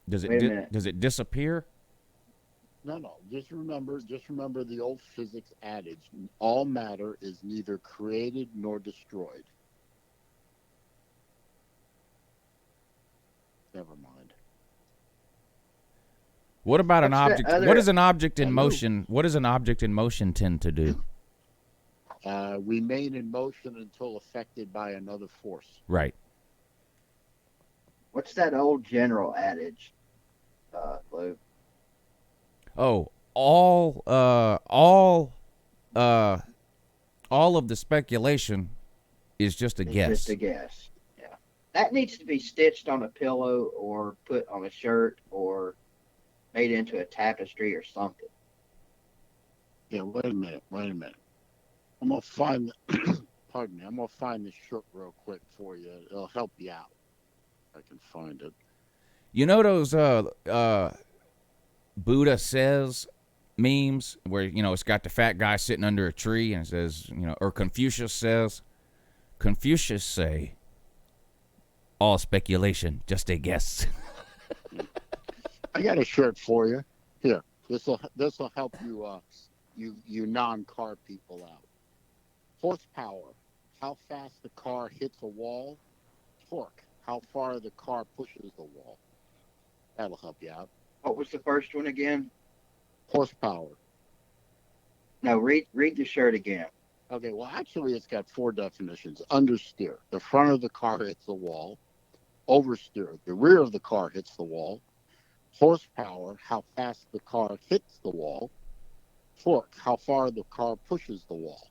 Does it Wait a minute. does it disappear? No. Just remember the old physics adage: all matter is neither created nor destroyed. Never mind. What about an What's the object? other- What is an object in Hello. motion? What does an object in motion tend to do? Remain in motion until affected by another force. Right. What's that old general adage, Lou? Oh, all of the speculation is just a It's guess. just a guess. Yeah. That needs to be stitched on a pillow or put on a shirt or made into a tapestry or something. Yeah, wait a minute. I'm gonna find pardon me, I'm gonna find this shirt real quick for you. It'll help you out. I can find it. You know those Buddha says memes where it's got the fat guy sitting under a tree and it says or Confucius say all speculation just a guess. I got a shirt for you. Here, this will help you you non-car people out. Horsepower: how fast the car hits a wall. Torque: how far the car pushes the wall. That'll help you out. What was the first one again? Horsepower. No, read the shirt again. Okay, well, actually, it's got 4 definitions. Understeer: the front of the car hits the wall. Oversteer: the rear of the car hits the wall. Horsepower: how fast the car hits the wall. Torque: how far the car pushes the wall.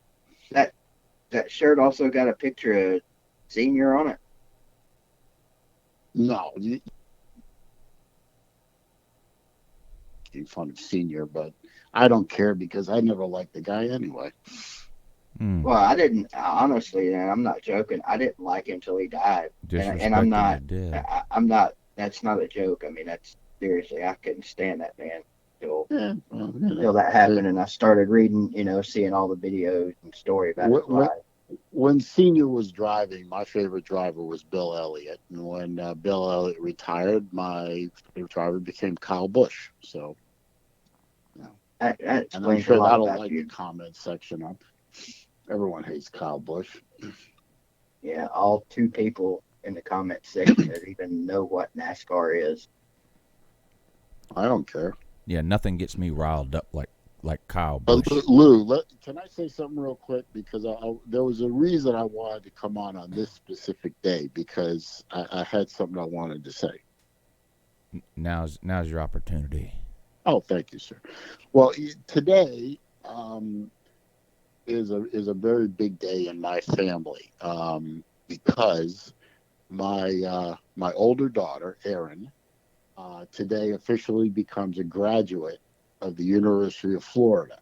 That shirt also got a picture of Senior on it. No, making fun of Senior, but I don't care because I never liked the guy anyway. Well, I didn't, honestly, and I'm not joking. I didn't like him till he died. And I'm not, I'm not, that's not a joke. I mean, that's seriously, I couldn't stand that man till that happened. And I started reading, seeing all the videos and story about his life. When Senior was driving, my favorite driver was Bill Elliott. And when Bill Elliott retired, my favorite driver became Kyle Busch. So, That and I'm explains a sure lot that'll about light you. the comment section up. Everyone hates Kyle Busch. Yeah, all 2 people in the comment section that even know what NASCAR is. I don't care. Yeah, nothing gets me riled up like Kyle Busch. Lou, can I say something real quick? Because there was a reason I wanted to come on this specific day, because I had something I wanted to say. Now's your opportunity. Oh, thank you, sir. Well, today is a very big day in my family because my older daughter, Erin, today officially becomes a graduate of the University of Florida.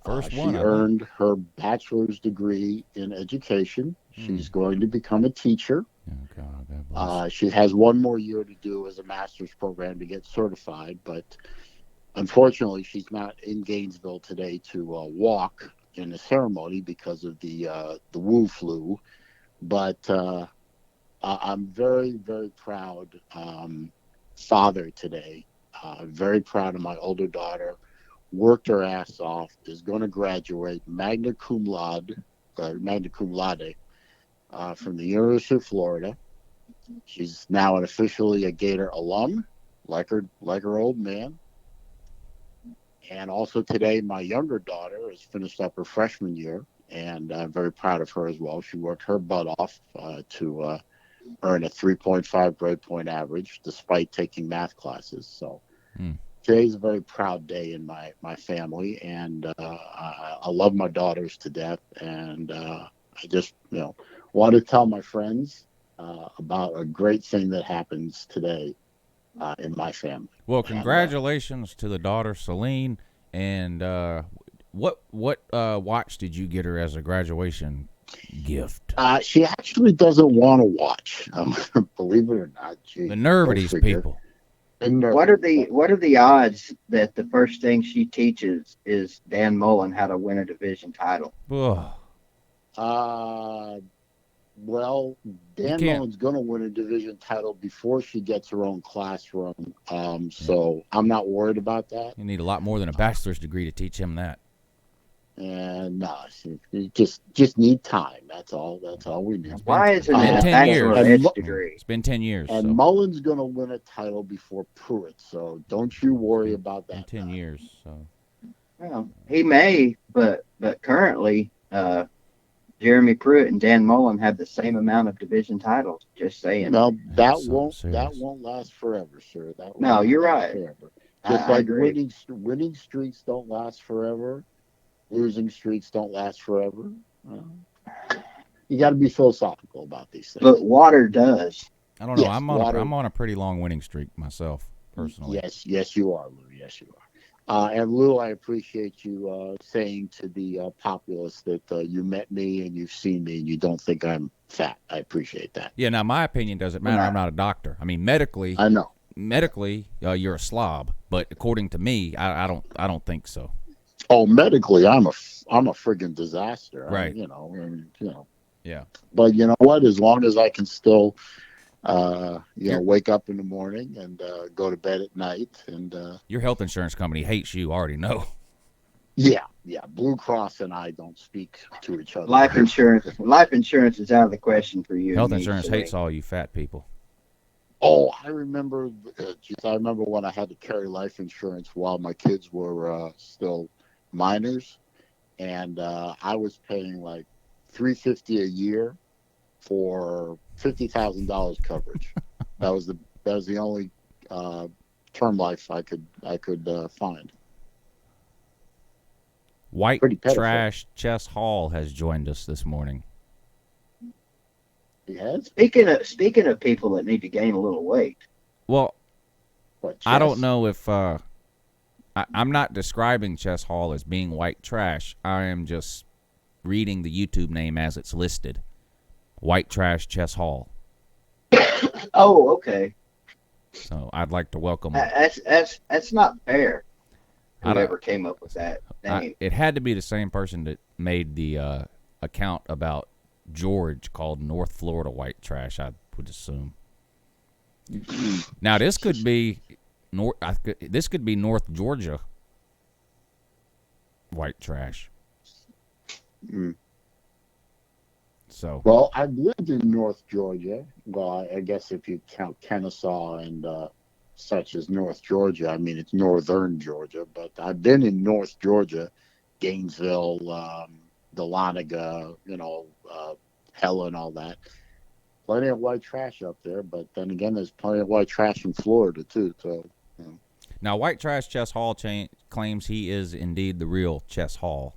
First one. She earned her bachelor's degree in education. She's going to become a teacher. Oh, God bless. She has 1 more year to do as a master's program to get certified, but unfortunately, she's not in Gainesville today to walk in the ceremony because of the Wu flu. But I'm very, very proud father today. Very proud of my older daughter. Worked her ass off. Is going to graduate magna cum laude from the University of Florida. She's now officially a Gator alum, like her old man. And also today, my younger daughter has finished up her freshman year, and I'm very proud of her as well. She worked her butt off to earn a 3.5 grade point average, despite taking math classes. So today's a very proud day in my family, and I love my daughters to death. And I just want to tell my friends about a great thing that happens today in my family. Well, congratulations to the daughter, Celine. And what watch did you get her as a graduation gift? She actually doesn't want to watch. Believe it or not. The nerve of these people. in there. What are the odds that the first thing she teaches is Dan Mullen how to win a division title? Ugh. Well, Dan can't- Mullen's going to win a division title before she gets her own classroom. So I'm not worried about that. You need a lot more than a bachelor's degree to teach him that. And no, you just need time. That's all we need. Why isn't been it a 10 years. Bachelor of Edge degree? It's been 10 years. And so. Mullen's going to win a title before Pruitt, so don't you worry about that. In 10 years. So. Well, he may, but currently, Jeremy Pruitt and Dan Mullen have the same amount of division titles. Just saying. No, that So won't last forever, sir. That No, won't you're last right. Forever. I Just like agree. winning streaks don't last forever, losing streaks don't last forever. You got to be philosophical about these things. But water does. I don't know. Yes, I'm on a pretty long winning streak myself, personally. Yes, you are, Lou. Yes, you are. And Lou, I appreciate you saying to the populace that you met me and you've seen me and you don't think I'm fat. I appreciate that. Yeah. Now my opinion doesn't matter. I'm not a doctor. I mean, medically, I know. You're a slob, but according to me, I don't think so. Oh, medically, I'm a friggin' disaster. Right. Yeah. Yeah. But you know what? As long as I can still, wake up in the morning and go to bed at night, and Your health insurance company hates you. I already know. yeah, Blue Cross and I don't speak to each other. Life insurance is out of the question for you. Health and me, insurance so hates all you fat people. Oh, I remember. I remember when I had to carry life insurance while my kids were still minors, and I was paying like $350 a year for $50,000 coverage. that was the only term life I could find. White Pretty pitiful. Trash Chess Hall has joined us this morning. Yes. Speaking of people that need to gain a little weight, Well, What, I don't chess? know if I'm not describing Chess Hall as being white trash. I am just reading the YouTube name as it's listed. White Trash Chess Hall. oh, okay, So I'd like to welcome. that's not fair. I don't- Whoever came up with that name. It had to be the same person that made the account about George called North Florida White Trash, I would assume. Now this could be North Georgia White Trash. Mm. So Well, I've lived in North Georgia. Well, I guess if you count Kennesaw and such as North Georgia, I mean, it's northern Georgia, but I've been in North Georgia, Gainesville, Dahlonega, Helen, all that. Plenty of white trash up there, but then again, there's plenty of white trash in Florida, too. So, now White Trash Chess Hall claims he is indeed the real Chess Hall.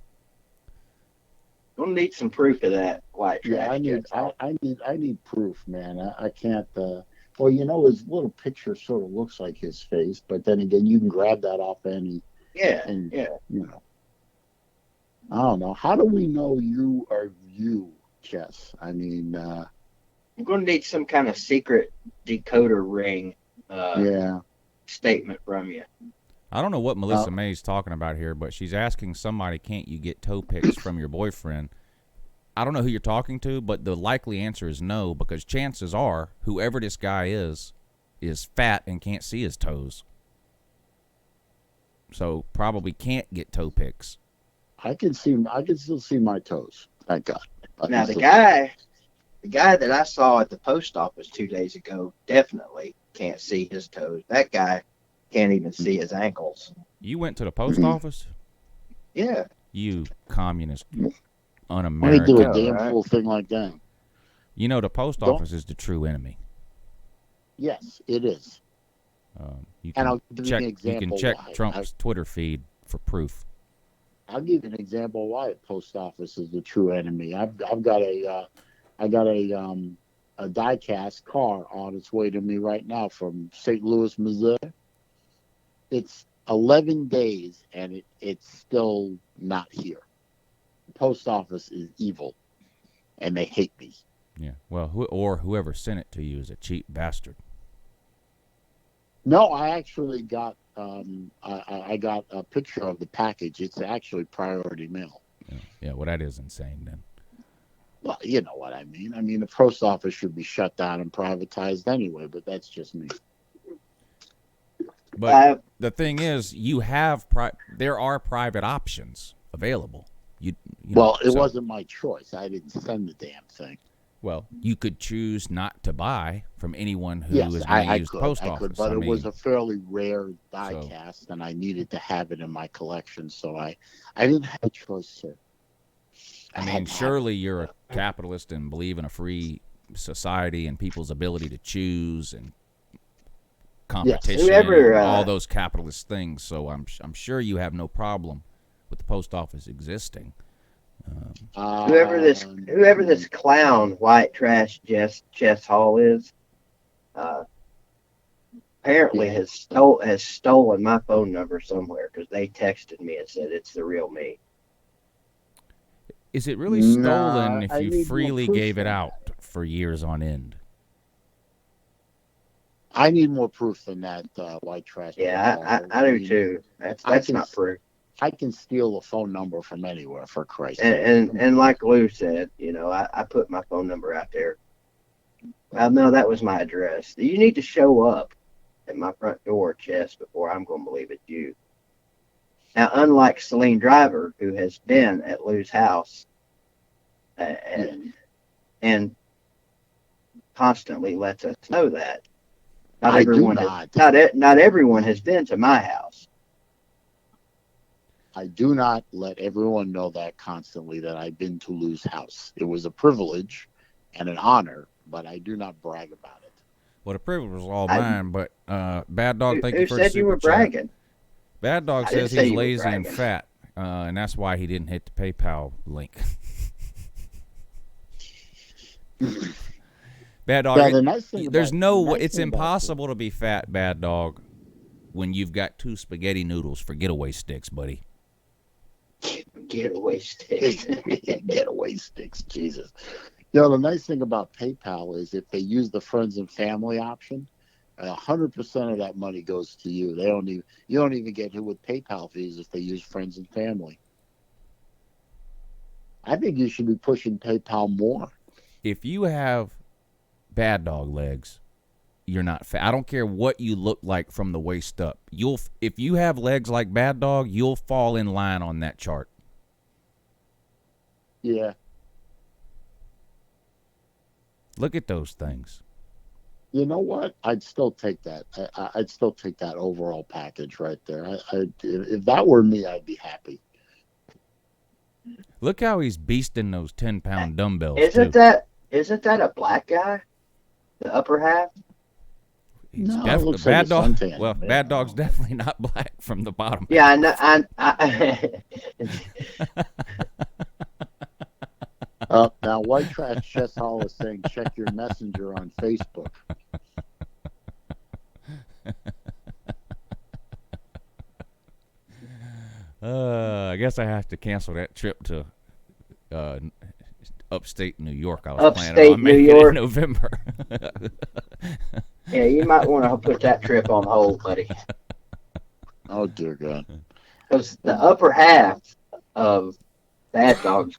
We'll need some proof of that. White trash. yeah, I need proof, man. I can't. Well, his little picture sort of looks like his face, but then again, you can grab that off any. Yeah. And, I don't know. How do we know you are you, Chess? I mean, I'm going to need some kind of secret decoder ring statement from you. I don't know what Melissa May's talking about here, but she's asking somebody, can't you get toe pics from your boyfriend? I don't know who you're talking to, but the likely answer is no, because chances are whoever this guy is fat and can't see his toes. So probably can't get toe pics. I can still see my toes. Thank God. Now the guy that I saw at the post office 2 days ago definitely can't see his toes. That guy can't even see his ankles. You went to the post office? Yeah. You communist, Let me un-American. do a Yeah, damn right. fool thing like that. The post office is the true enemy. Yes, it is. You And can I'll give you an check. You can example check why. Trump's Twitter feed for proof. I'll give you an example why a post office is the true enemy. I've got a die-cast car on its way to me right now from St. Louis, Missouri. It's 11 days and it's still not here. The post office is evil, and they hate me. Yeah. Well, whoever sent it to you is a cheap bastard. No, I actually got I got a picture of the package. It's actually priority mail. Yeah, well, that is insane then. Well, you know what I mean. I mean, the post office should be shut down and privatized anyway, but that's just me. But the thing is, there are private options available. Well, it wasn't my choice. I didn't send the damn thing. Well, you could choose not to buy from anyone who Yes, is going to use could, the post I office. could, but it was a fairly rare die cast, and I needed to have it in my collection, so I didn't have a choice, sir. I mean, surely you're a capitalist and believe in a free society and people's ability to choose and competition and all those capitalist things. So I'm sure you have no problem with the post office existing. Whoever this clown white trash Chess Hall is, apparently has stolen my phone number somewhere because they texted me and said it's the real me. Is it really stolen if you freely gave it out for years on end? I need more proof than that, white trash. Yeah, I do too. That's not proof. I can steal a phone number from anywhere, for Christ's sake. And like Lou said, I put my phone number out there. No, that was my address. You need to show up at my front door, Chess, before I'm going to believe it's you. Now, unlike Celine Driver, who has been at Lou's house and constantly lets us know that, not everyone has been to my house. I do not let everyone know that constantly, that I've been to Lou's house. It was a privilege and an honor, but I do not brag about it. Well, the privilege was all mine, but Bad Dog, thank you for the super chat. Who said you were bragging? Bad Dog says he's lazy and fat, and that's why he didn't hit the PayPal link. Bad Dog, it's impossible to be fat, Bad Dog, when you've got 2 spaghetti noodles for getaway sticks, buddy. Getaway sticks. Getaway sticks, Jesus. The nice thing about PayPal is if they use the friends and family option, 100% of that money goes to you. You don't even get hit with PayPal fees if they use friends and family. I think you should be pushing PayPal more. If you have Bad Dog legs, you're not fat. I don't care what you look like from the waist up. If you have legs like Bad Dog, you'll fall in line on that chart. Yeah. Look at those things. You know what? I'd still take that. I'd still take that overall package right there. If that were me, I'd be happy. Look how he's beasting those 10-pound dumbbells. Isn't that a black guy? The upper half? He's definitely Bad Dog. Well, Bad Dog's definitely not black from the bottom. Yeah, I know. Now, White Trash Chess Hall is saying check your messenger on Facebook. I guess I have to cancel that trip to upstate New York. I was planning on making it in November. Yeah, you might want to put that trip on hold, buddy. Oh, dear God. Because the upper half of Bad Dog's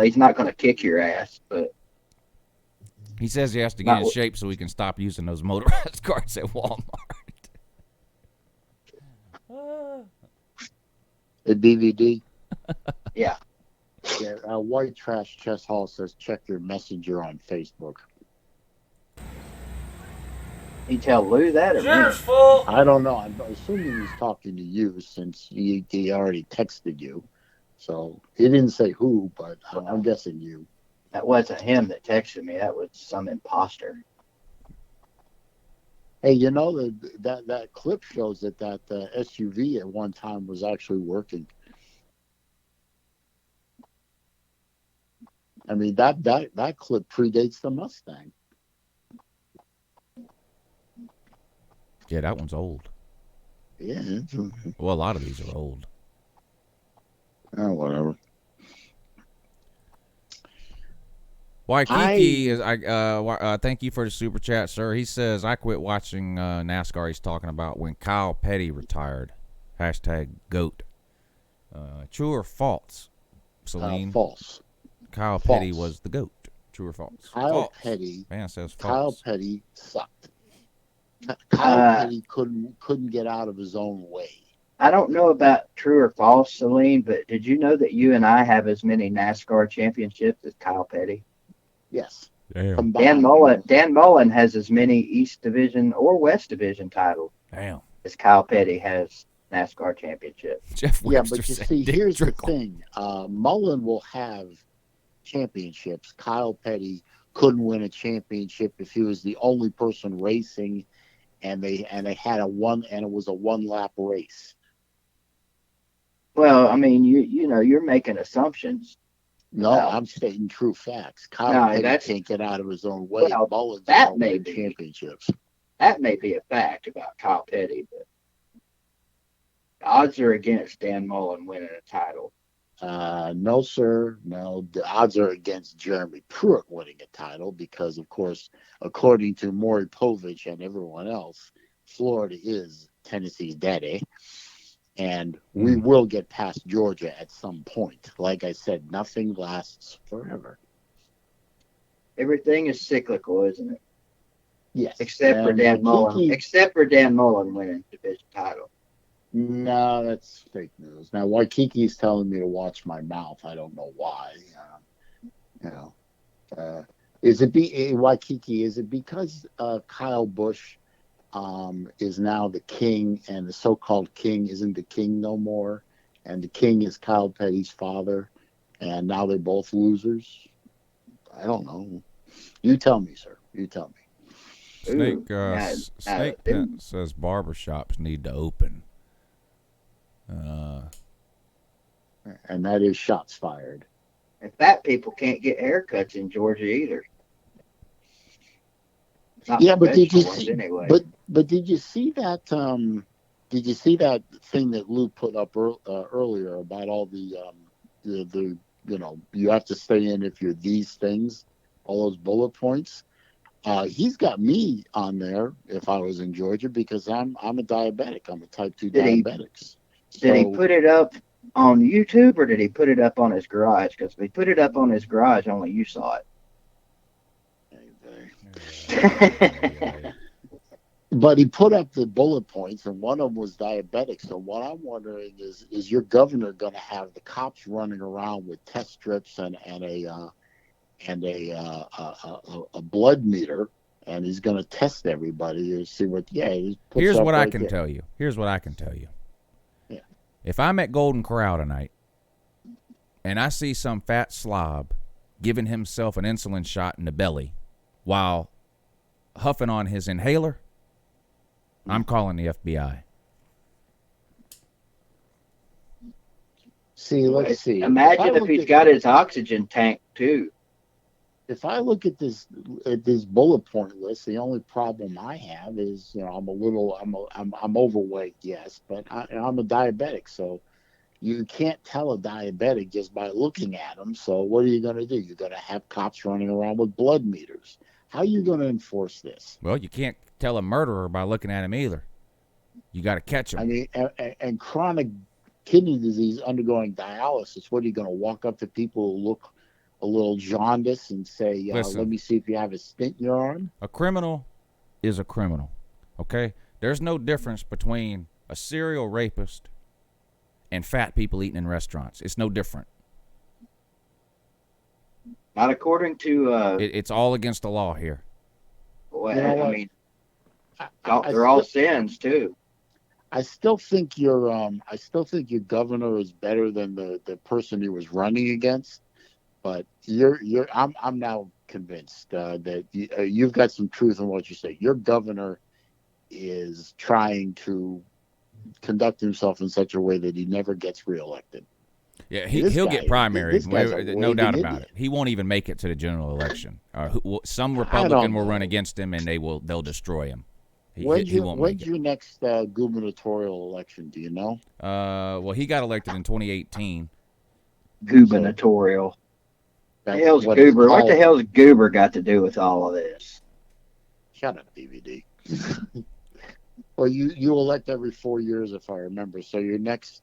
he's not going to kick your ass, but... He says he has to get in shape so he can stop using those motorized carts at Walmart. The DVD? Yeah. White Trash Chess Hall says check your messenger on Facebook. You tell Lou that or Yours full. I don't know. I'm assuming he's talking to you since he already texted you. So he didn't say who, but I'm guessing you. That wasn't him that texted me. That was some imposter. Hey, that clip shows that SUV at one time was actually working. I mean, that clip predates the Mustang. Yeah, that one's old. Yeah. Well, a lot of these are old. Oh, whatever. Waikiki is thank you for the super chat, sir. He says I quit watching NASCAR. He's talking about when Kyle Petty retired. Hashtag GOAT. True or false, Celine? False. Kyle False. Petty was the GOAT. True or false? Kyle false. Petty. Man says false. Kyle Petty sucked. Kyle Petty couldn't get out of his own way. I don't know about true or false, Celine, but did you know that you and I have as many NASCAR championships as Kyle Petty? Yes. Damn. Dan Mullen has as many East Division or West Division titles Damn. as Kyle Petty has NASCAR championships. Jeff Webster but you said see, Dick here's Trickle. the thing. Mullen will have championships. Kyle Petty couldn't win a championship if he was the only person racing, and they had it was a one-lap race. Well, I mean, you're making assumptions. No, Well, I'm stating true facts. Kyle Petty can't get out of his own way. Well, Mullen's that won may be. championships. That may be a fact about Kyle Petty, but the odds are against Dan Mullen winning a title. No, sir. No, the odds are against Jeremy Pruitt winning a title because, of course, according to Maury Povich and everyone else, Florida is Tennessee's daddy. And we will get past Georgia at some point. Like I said, nothing lasts forever. Everything is cyclical, isn't it? Yes. Except for Dan Mullen. Except for Dan Mullen winning division title. No, that's fake news. Now, Waikiki's telling me to watch my mouth. I don't know why. Waikiki, is it because Kyle Busch is now the king, and the so-called king isn't the king no more, and the king is Kyle Petty's father, and now they're both losers? I don't know. You tell me, sir. You tell me. Snake Pit says barbershops need to open. And that is shots fired. And fat people can't get haircuts in Georgia either. Yeah, but did you see? Anyway. But did you see that? Did you see that thing that Lou put up earlier about all the you have to stay in if you're these things, all those bullet points? He's got me on there if I was in Georgia because I'm a diabetic. I'm a type 2 diabetic. Did he put it up on YouTube or did he put it up on his garage? Because if he put it up on his garage, only you saw it. But he put up the bullet points, and one of them was diabetic. So what I'm wondering is your governor going to have the cops running around with test strips and a blood meter, and he's going to test everybody to see what? Here's what I can tell you. Here's what I can tell you. Yeah. If I'm at Golden Corral tonight, and I see some fat slob giving himself an insulin shot in the belly while huffing on his inhaler, I'm calling the FBI. See, let's see. Imagine if he's got his oxygen tank too. If I look at this bullet point list, the only problem I have is I'm overweight, yes, but I'm a diabetic, so you can't tell a diabetic just by looking at them. So what are you going to do? You're going to have cops running around with blood meters. How are you going to enforce this? Well, you can't tell a murderer by looking at him either. You got to catch him. I mean, and chronic kidney disease undergoing dialysis, what are you going to walk up to people who look a little jaundiced and say, Listen, let me see if you have a stent in your arm? A criminal is a criminal, okay? There's no difference between a serial rapist and fat people eating in restaurants. It's no different. Not according to... It's all against the law here. Well, I mean, they're all sins, too. I still think your governor is better than the person he was running against, but I'm now convinced that you've got some truth in what you say. Your governor is trying to conduct himself in such a way that he never gets reelected. Yeah, he'll get primary, no doubt about it. He won't even make it to the general election. Some Republican will run against him, and they'll destroy him. When's your next gubernatorial election? Do you know? Well, he got elected in 2018. Gubernatorial. The hell's Goober? What the hell's Goober got to do with all of this? Shut up, DVD. Well, you elect every 4 years, if I remember. So your next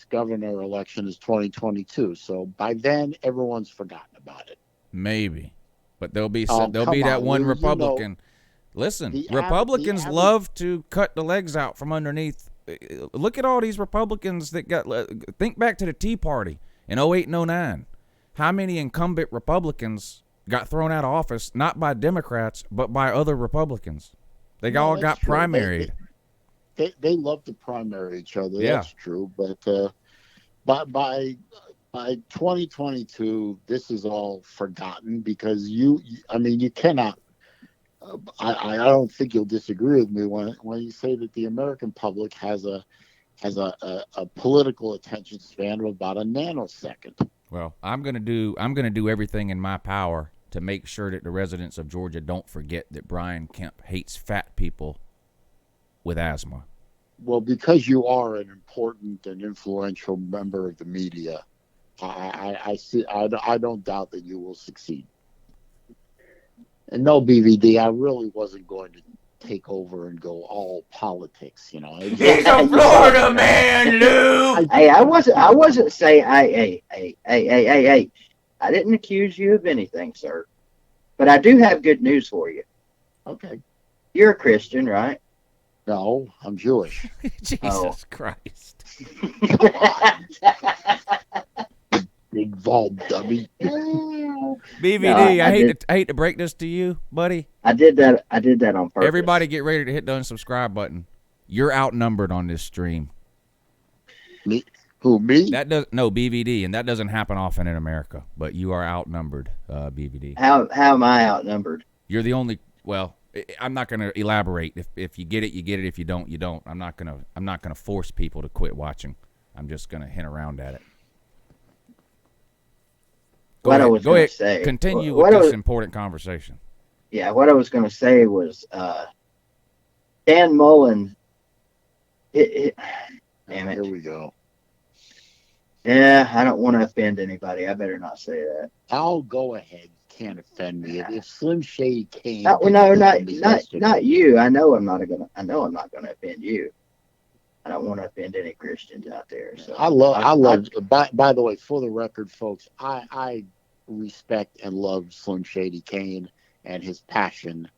governor election is 2022. So by then, everyone's forgotten about it. Maybe, but there'll be Oh, there'll come be that on, one Lou, Republican. Listen, Republicans love to cut the legs out from underneath. Look at all these Republicans that got. Think back to the Tea Party in 08 and 09. How many incumbent Republicans got thrown out of office, not by Democrats, but by other Republicans? They all got true. primaried. They love to primary each other. Yeah. That's true. But by 2022, this is all forgotten because you cannot. I don't think you'll disagree with me when you say that the American public has a political attention span of about a nanosecond. Well, I'm gonna do everything in my power to make sure that the residents of Georgia don't forget that Brian Kemp hates fat people with asthma. Well, because you are an important and influential member of the media, I don't doubt that you will succeed. And no, BVD, I really wasn't going to take over and go all politics, you know. He's a Florida man, Lou. Hey, I wasn't saying. Hey. I didn't accuse you of anything, sir. But I do have good news for you. Okay. You're a Christian, right? No, I'm Jewish. Jesus Christ. Big Vol dummy. BVD, No, I hate to break this to you, buddy. I did that on purpose. Everybody get ready to hit the unsubscribe button. You're outnumbered on this stream. Me? Who, me? No, BVD, and that doesn't happen often in America, but you are outnumbered, BVD. How am I outnumbered? You're the only, well, I'm not going to elaborate. If you get it, you get it. If you don't, you don't. I'm not going to force people to quit watching. I'm just going to hint around at it. Go ahead. Say, continue with this important conversation. Yeah, what I was going to say was Dan Mullen. Damn it. Here we go. Yeah, I don't want to offend anybody. I better not say that. I'll go ahead. Can't offend me. If Slim Shady came, not you. I know I'm not going to offend you. I don't want to offend any Christians out there. So I love. By the way, for the record, folks, I respect and love Slim Shady Kane and his passion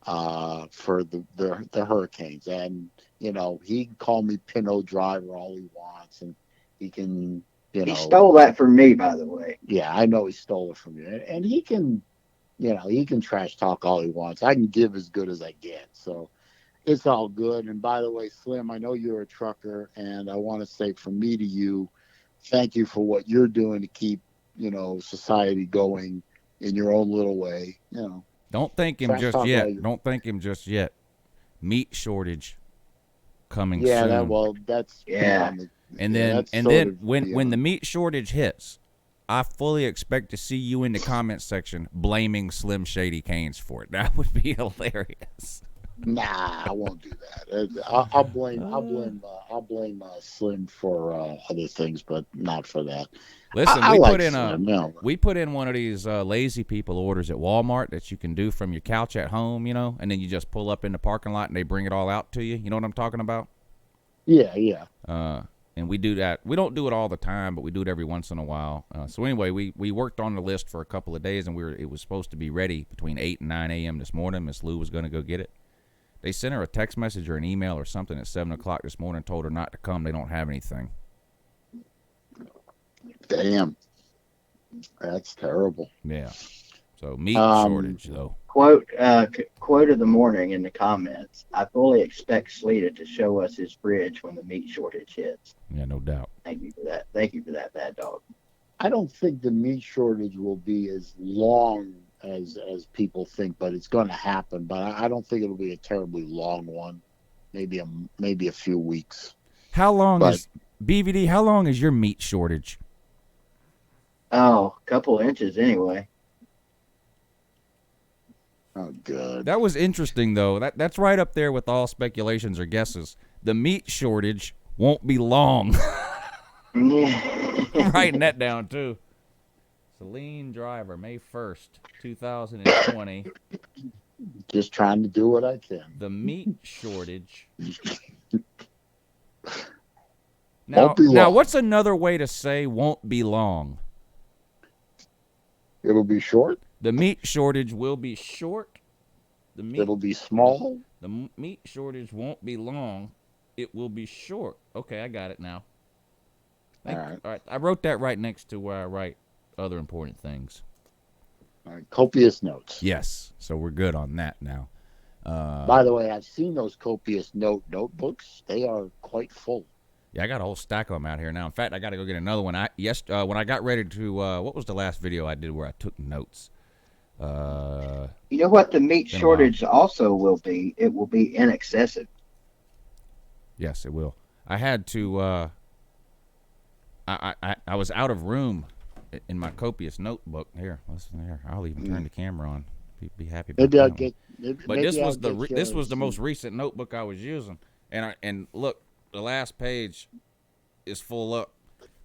for the Hurricanes. And you know, he can call me Pinot Driver all he wants, and he can. He stole that from me, by the way. Yeah, I know he stole it from you, and he can, he can trash talk all he wants. I can give as good as I get, so it's all good. And by the way, Slim, I know you're a trucker, and I want to say from me to you, thank you for what you're doing to keep, society going in your own little way. Don't thank him just yet. Don't thank him just yet. Meat shortage coming soon. That's And then when the meat shortage hits, I fully expect to see you in the comments section blaming Slim Shady Canes for it. That would be hilarious. Nah, I won't do that. I'll blame Slim for other things, but not for that. Listen, we put in one of these lazy people orders at Walmart that you can do from your couch at home, and then you just pull up in the parking lot and they bring it all out to you. You know what I'm talking about? Yeah. And we do that. We don't do it all the time, but we do it every once in a while. So anyway, we worked on the list for a couple of days, and it was supposed to be ready between 8 and 9 a.m. this morning. Miss Lou was going to go get it. They sent her a text message or an email or something at 7 o'clock this morning, told her not to come. They don't have anything. Damn. That's terrible. Yeah. So meat shortage, though. Quote of the morning in the comments. I fully expect Sleeta to show us his fridge when the meat shortage hits. Yeah, no doubt. Thank you for that. Thank you for that, Bad Dog. I don't think the meat shortage will be as long as people think, but it's going to happen. But I don't think it'll be a terribly long one. Maybe a few weeks. How long is BVD? How long is your meat shortage? Oh, a couple inches anyway. Oh, good. That was interesting, though. That's right up there with all speculations or guesses. The meat shortage won't be long. I'm writing that down, too. Celine Driver, May 1st, 2020. Just trying to do what I can. The meat shortage. Won't be Now, long. what's another way to say won't be long? It'll be short. The meat shortage will be short. It'll be small. The meat shortage won't be long. It will be short. Okay, I got it now. All right. I wrote that right next to where I write other important things. All right. Copious notes. Yes, so we're good on that now. By the way, I've seen those copious notebooks. They are quite full. Yeah, I got a whole stack of them out here now. In fact, I got to go get another one. When I got ready to, what was the last video I did where I took notes? You know what the meat shortage also will be? It will be inexcessive. Yes, it will. I had to. I was out of room in my copious notebook. Here, listen here. I'll even turn the camera on. Be happy about Maybe that I'll one. get. But this was the most recent notebook I was using, and look, the last page is full up.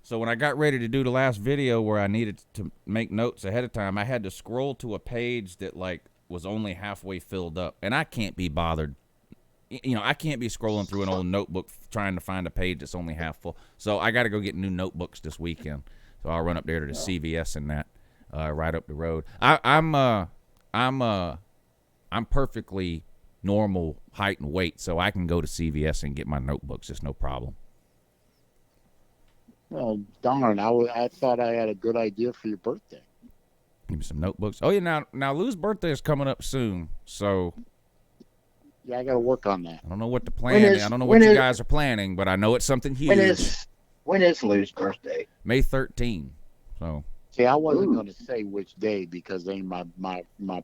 So when I got ready to do the last video where I needed to make notes ahead of time, I had to scroll to a page that like was only halfway filled up, and I can't be bothered. You know, I can't be scrolling through an old notebook trying to find a page that's only half full. So I got to go get new notebooks this weekend. So I'll run up there to the CVS and that right up the road. I'm perfectly normal height and weight, so I can go to CVS and get my notebooks. It's no problem. Well, darn! I thought I had a good idea for your birthday. Give me some notebooks. Oh yeah, now Lou's birthday is coming up soon, so Yeah, I got to work on that. I don't know what the plan is. I don't know what you guys are planning, but I know it's something huge. When is Lou's birthday? May 13th. So See, I wasn't going to say which day because it ain't my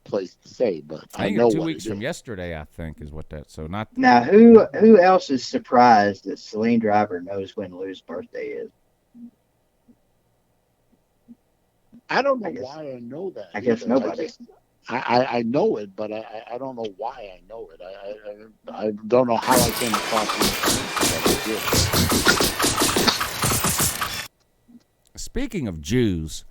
place to say, but I think know it's 2 what weeks it from is. yesterday. I think is what that. So not Now, who else is surprised that Celine Driver knows when Lou's birthday is? I don't know why I know that. I guess either. nobody. I know it, but I don't know why I know it. I don't know how I came across it. Speaking of Jews,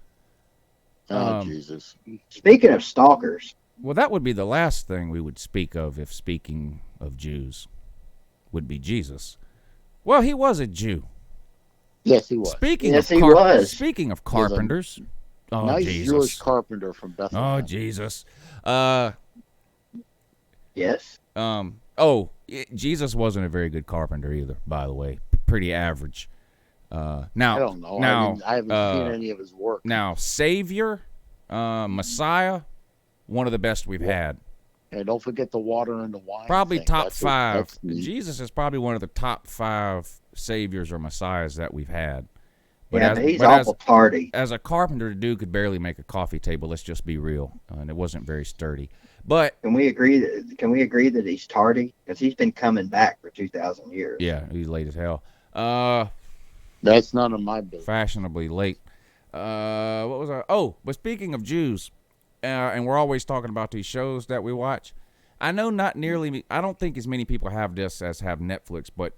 Jesus. Speaking of stalkers, well, that would be the last thing we would speak of if speaking of Jews would be Jesus. Well, he was a Jew. Yes, he was. Speaking of carpenters, nice Jesus. Jewish carpenter from Bethlehem. Oh Jesus. yes. Jesus wasn't a very good carpenter either, by the way. Pretty average. Now I don't know. I haven't seen any of his work. Now, Savior, Messiah, one of the best we've had. And don't forget the water and the wine. Probably thing. top That's 5. neat. Jesus is probably one of the top 5 saviors or messiahs that we've had. But he's awful tardy. As a carpenter, the dude could barely make a coffee table. Let's just be real, and it wasn't very sturdy. But Can we agree that he's tardy? Because he's been coming back for 2,000 years. yeah, he's late as hell. That's none of my business. Fashionably late. What was I? Oh, but speaking of Jews, and we're always talking about these shows that we watch. I know not nearly. I don't think as many people have this as have Netflix, but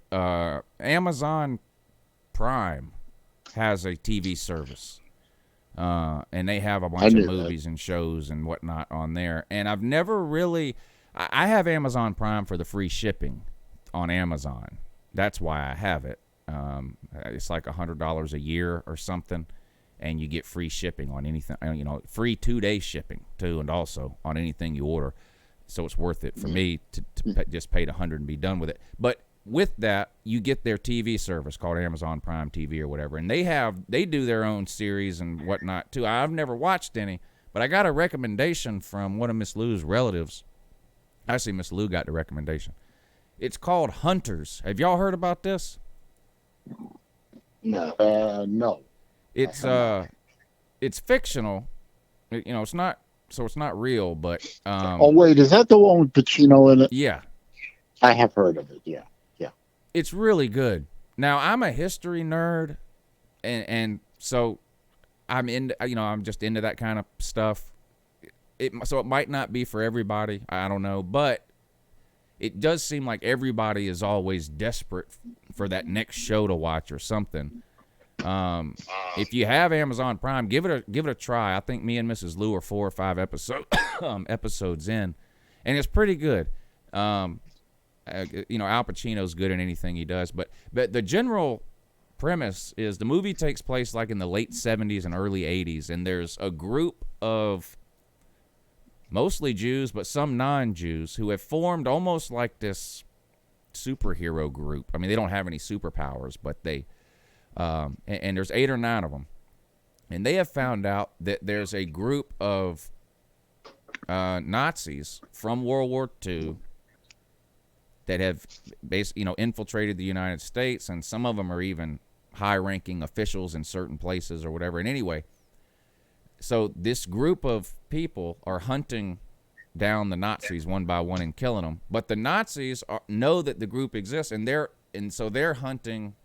Amazon Prime has a TV service, and they have a bunch of movies and shows and whatnot on there. And I've never really. I have Amazon Prime for the free shipping on Amazon. That's why I have it. It's like $100 a year or something, and you get free shipping on anything. Free 2-day shipping too, and also on anything you order. So it's worth it for me to just pay the $100 and be done with it. But with that, you get their TV service called Amazon Prime TV or whatever, and they do their own series and whatnot too. I've never watched any, but I got a recommendation from one of Miss Lou's relatives. Actually, Miss Lou got the recommendation. It's called Hunters. Have y'all heard about this? No. No. It's fictional. It's not. So it's not real, but oh wait, is that the one with Pacino in it? Yeah, I have heard of it. Yeah. it's really good. Now I'm a history nerd, and so I'm into. I'm just into that kind of stuff. So it might not be for everybody. I don't know, but it does seem like everybody is always desperate for that next show to watch or something. If you have Amazon Prime, give it a try. I think me and Mrs. Lou are 4 or 5 episodes in, and it's pretty good. Al Pacino's good in anything he does, but the general premise is the movie takes place like in the late 70s and early 80s, and there's a group of mostly Jews, but some non-Jews, who have formed almost like this superhero group. I mean, they don't have any superpowers, but they and there's 8 or 9 of them, and they have found out that there's a group of Nazis from World War II that have infiltrated the United States, and some of them are even high-ranking officials in certain places or whatever. And anyway, so this group of people are hunting down the Nazis one by one and killing them. But the Nazis know that the group exists, and so they're hunting.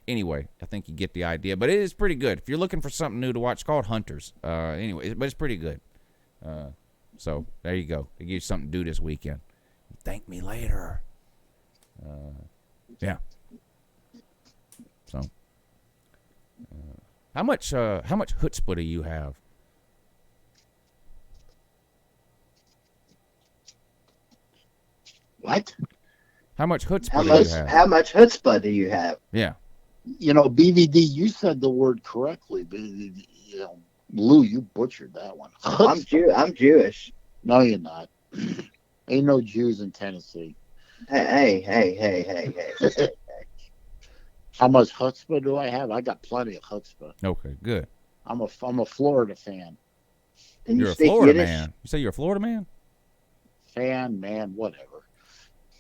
Anyway, I think you get the idea. But it is pretty good. If you're looking for something new to watch, it's called Hunters. But it's pretty good. So there you go. It gives you something to do this weekend. Thank me later. Yeah. So, how much chutzpah do you have? What? How much chutzpah do you have? How much chutzpah do you have? Yeah. BVD, you said the word correctly, but Lou, you butchered that one. I'm Jewish. No, you're not. Ain't no Jews in Tennessee. Hey. How much chutzpah do I have? I got plenty of chutzpah. Okay, good. I'm a Florida fan. And You're a Florida man. You say you're a Florida man? Man, whatever.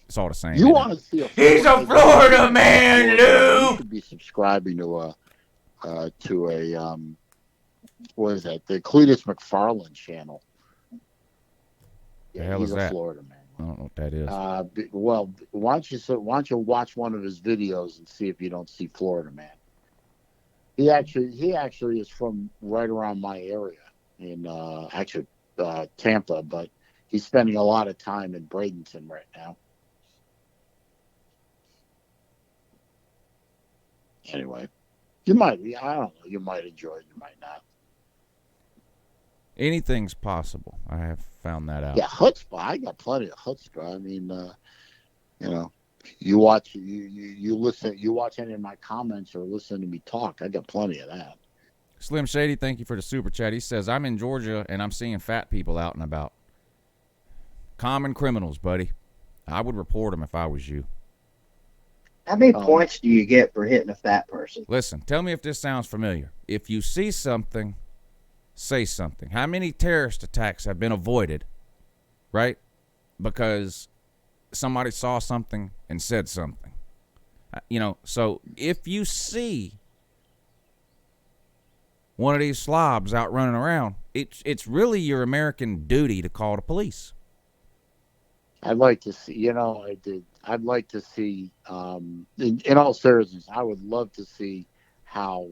It's all the same. You want to see He's a Florida man, Lou. You should be subscribing to a what is that? The Cletus McFarland channel. The hell he's is a that? Florida man. I don't know what that is. Well, why don't you watch one of his videos and see if you don't see Florida man? He actually is from right around my area in Tampa, but he's spending a lot of time in Bradenton right now. Anyway, I don't know, you might enjoy it, you might not. Anything's possible. I have found that out. Yeah, chutzpah. I got plenty of chutzpah. I mean, you watch any of my comments or listen to me talk. I got plenty of that. Slim Shady, thank you for the super chat. He says, I'm in Georgia and I'm seeing fat people out and about. Common criminals, buddy. I would report them if I was you. How many points do you get for hitting a fat person? Listen, tell me if this sounds familiar. If you see something, say something. How many terrorist attacks have been avoided, right? Because somebody saw something and said something. So if you see one of these slobs out running around, it's really your American duty to call the police. I'd like to see, I'd like to see, in all seriousness, I would love to see how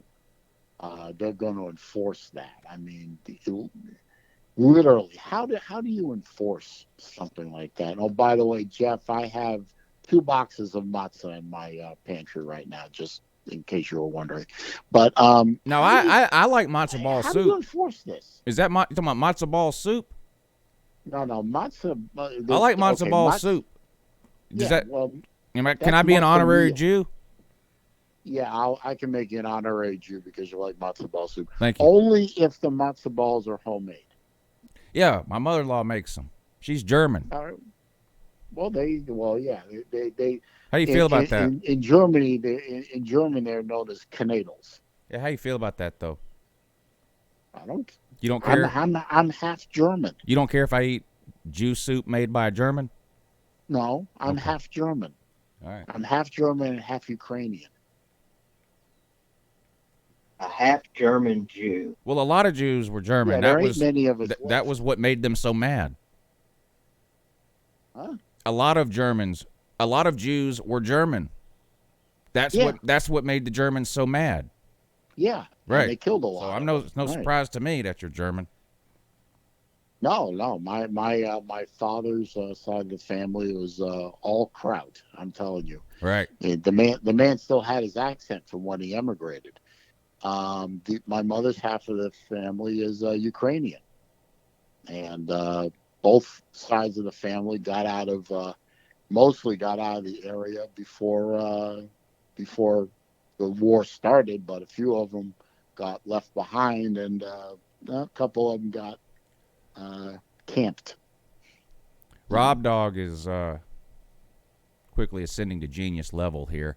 they're going to enforce that. I mean, literally, how do you enforce something like that? Oh, by the way, Jeff, I have 2 boxes of matzah in my pantry right now, just in case you were wondering. But no, I like matzo ball soup. How do you enforce this? Is that you talking about matzo ball soup? No, matzah. I like matzo ball soup. Can I be an honorary Jew? Yeah, I can make you an honorary Jew because you like matzo ball soup. Thank you. Only if the matzo balls are homemade. Yeah, my mother-in-law makes them. She's German. Yeah. They. How do you feel about that? In Germany, in German, they're known as Knädels. Yeah, how you feel about that though? I don't. You don't care? I'm half German. You don't care if I eat Jew soup made by a German? No, I'm half German. All right. I'm half German and half Ukrainian. A half German Jew. Well, a lot of Jews were German. Yeah, there ain't many of us. That was what made them so mad. Huh? A lot of Jews were German. That's what made the Germans so mad. Yeah, right. They killed a lot. So I'm no surprise to me that you're German. No. My father's side of the family was all kraut. I'm telling you. Right. The man still had his accent from when he emigrated. My mother's half of the family is Ukrainian, and both sides of the family mostly got out of the area before the war started, but a few of them got left behind, and a couple of them got camped. Rob Dog is quickly ascending to genius level here.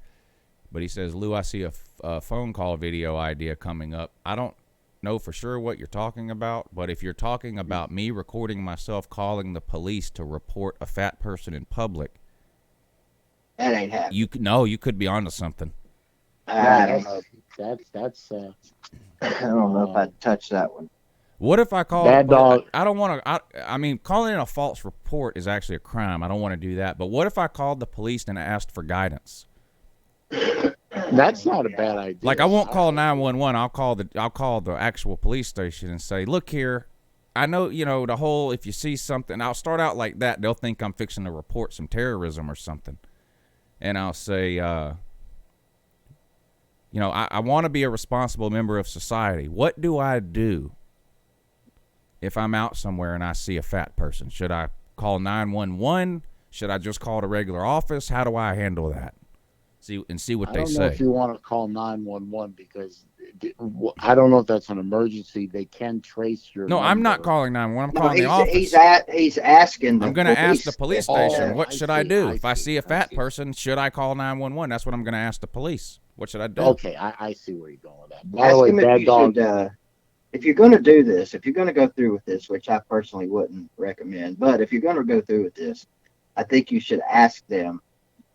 But he says, Lou, I see a phone call video idea coming up. I don't know for sure what you're talking about, but if you're talking about me recording myself calling the police to report a fat person in public, That ain't happening. you could be onto something. I don't know. That's I don't know if I'd touch that one. What if I call Bad dog. I don't want to. I mean, calling in a false report is actually a crime. I don't want to do that. But what if I called the police and asked for guidance? That's not a bad idea. Like, I won't call 911. I'll call the actual police station and say, look here, I know, the whole, if you see something, I'll start out like that. They'll think I'm fixing to report some terrorism or something. And I'll say, I want to be a responsible member of society. What do I do if I'm out somewhere and I see a fat person? Should I call 911? Should I just call the regular office? How do I handle that? See what they say. I don't know if you want to call 911 because I don't know if that's an emergency. They can trace your. No, number. I'm not calling 911. I'm calling the office. He's asking. I'm going to ask the police station. What should I do if I see a fat person? Should I call 911? That's what I'm going to ask the police. What should I do? Okay, I see where you're going with that. By Ask the way, him Bad Dog. if you're going to do this, if you're going to go through with this, which I personally wouldn't recommend, but if you're going to go through with this, I think you should ask them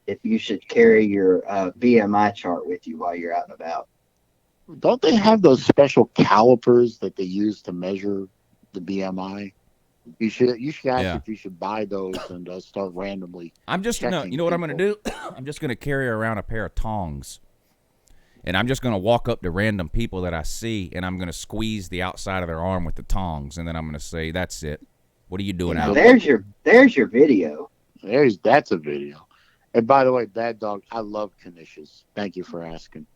if you should carry your BMI chart with you while you're out and about. Don't they have those special calipers that they use to measure the BMI? You should ask if you should buy those and start randomly. I'm just gonna, you know what I'm gonna do? I'm just gonna carry around a pair of tongs, and I'm just gonna walk up to random people that I see, and I'm gonna squeeze the outside of their arm with the tongs, and then I'm gonna say, "That's it. What are you doing out there?" There's your video. That's a video. And by the way, Bad Dog, I love Knishes. Thank you for asking.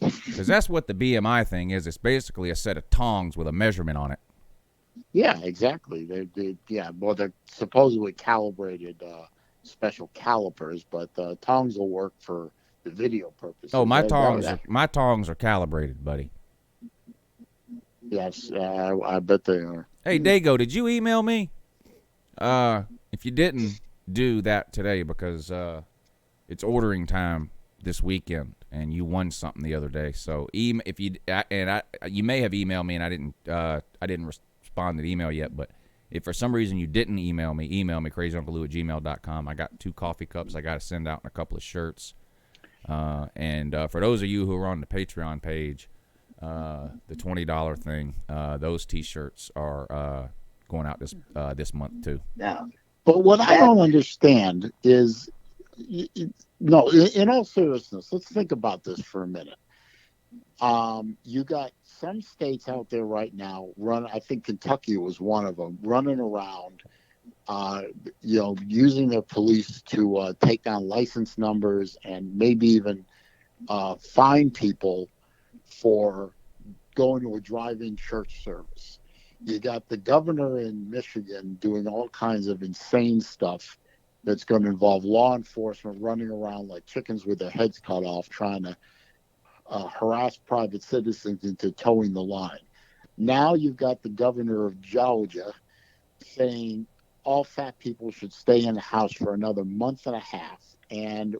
Because that's what the BMI thing is. It's basically a set of tongs with a measurement on it. Yeah, exactly. They're supposedly calibrated special calipers, but tongs will work for the video purposes. Oh, my tongs are calibrated, buddy. Yes, I bet they are. Hey, Dago, did you email me? If you didn't, do that today because it's ordering time this weekend, and you won something the other day. So you may have emailed me, and I didn't respond to the email yet. But if for some reason you didn't email me, crazyunclelou@gmail.com. I got 2 coffee cups I got to send out and a couple of shirts. And for those of you who are on the Patreon page, the $20 thing, those T-shirts are going out this month too. Yeah. But what I don't understand is, in all seriousness, let's think about this for a minute. You got some states out there right now I think Kentucky was one of them, running around, using their police to take down license numbers and maybe even fine people for going to a drive-in church service. You got the governor in Michigan doing all kinds of insane stuff that's going to involve law enforcement running around like chickens with their heads cut off, trying to harass private citizens into towing the line. Now you've got the governor of Georgia saying all fat people should stay in the house for another month and a half, and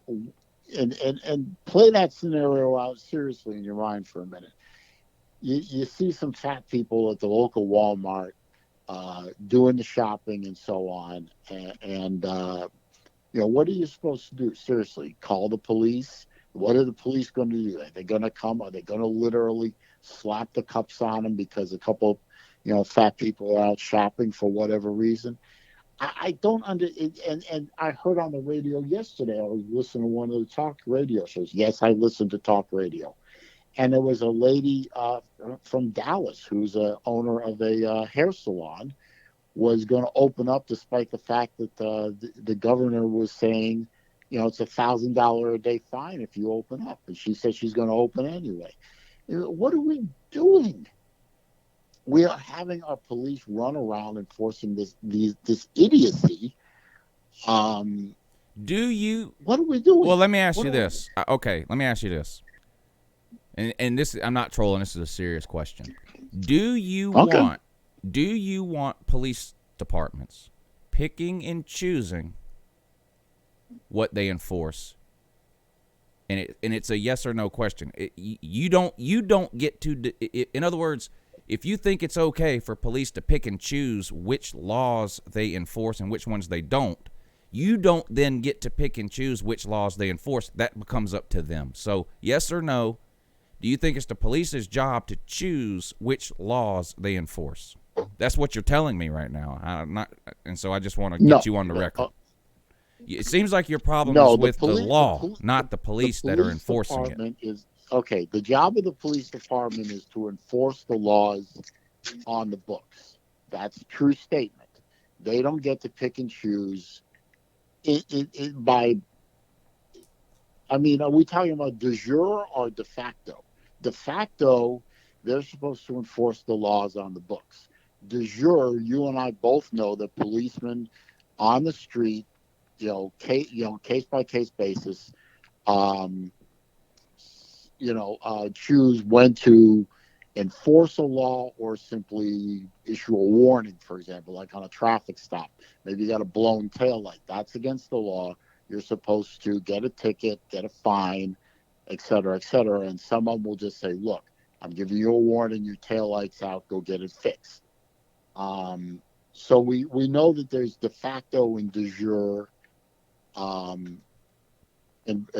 play that scenario out seriously in your mind for a minute. You see some fat people at the local Walmart doing the shopping and so on. And what are you supposed to do? Seriously, call the police? What are the police going to do? Are they going to come? Are they going to literally slap the cuffs on them because a couple, fat people are out shopping for whatever reason? I don't and I heard on the radio yesterday, I was listening to one of the talk radio shows. Yes, I listen to talk radio. And there was a lady from Dallas who's a owner of a hair salon was going to open up, despite the fact that the governor was saying, it's $1,000 a day fine if you open up, and she said she's going to open anyway. What are we doing? We are having our police run around enforcing this idiocy. Do you? What are we doing? Well, let me ask you this. Okay, let me ask you this. And this, I'm not trolling. This is a serious question. Do you want police departments picking and choosing what they enforce? And it's a yes or no question. You don't get to. In other words, if you think it's okay for police to pick and choose which laws they enforce and which ones they don't, you don't then get to pick and choose which laws they enforce. That becomes up to them. So yes or no. Do you think it's the police's job to choose which laws they enforce? That's what you're telling me right now. I'm not, and so I just want to get you on the record. It seems like your problem is with the law, not the police that are enforcing it. The job of the police department is to enforce the laws on the books. That's a true statement. They don't get to pick and choose are we talking about de jure or de facto? De facto, they're supposed to enforce the laws on the books. De jure, you and I both know that policemen on the street, case by case basis, choose when to enforce a law or simply issue a warning, for example, like on a traffic stop. Maybe you got a blown taillight. That's against the law. You're supposed to get a ticket, get a fine, et cetera, and some of them will just say, look, I'm giving you a warning, your taillight's out, go get it fixed. So we know that there's de facto and de jure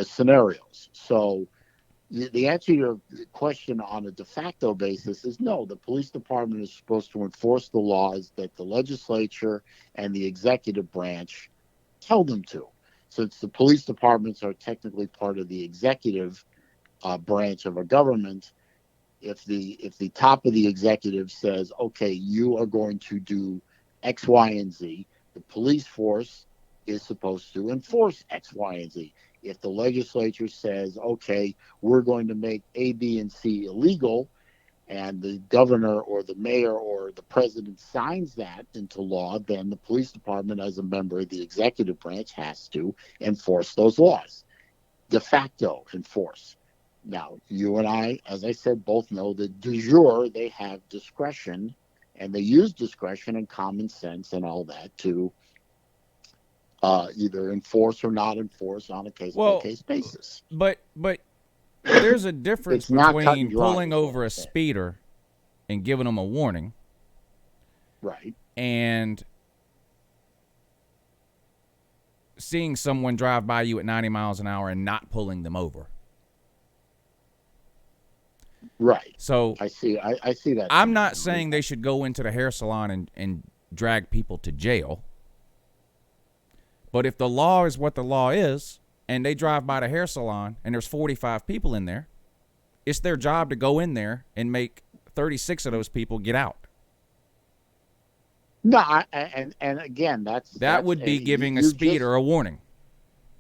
scenarios. So the answer to your question on a de facto basis is no, the police department is supposed to enforce the laws that the legislature and the executive branch tell them to. Since the police departments are technically part of the executive branch of a government, if the top of the executive says, okay, you are going to do X, Y, and Z, the police force is supposed to enforce X, Y, and Z. If the legislature says, okay, we're going to make A, B, and C illegal, and the governor or the mayor or the president signs that into law, then the police department, as a member of the executive branch, has to enforce those laws. De facto enforce. Now, you and I, as I said, both know that de jure, they have discretion, and they use discretion and common sense and all that to either enforce or not enforce on a case-by-case basis. But there's a difference between pulling over a speeder and giving them a warning, right, and seeing someone drive by you at 90 miles an hour and not pulling them over. Right. So I see that. I'm not saying they should go into the hair salon and drag people to jail. But if the law is what the law is, and they drive by the hair salon and there's 45 people in there, it's their job to go in there and make 36 of those people get out. No, and again, that would be giving a speeder a warning.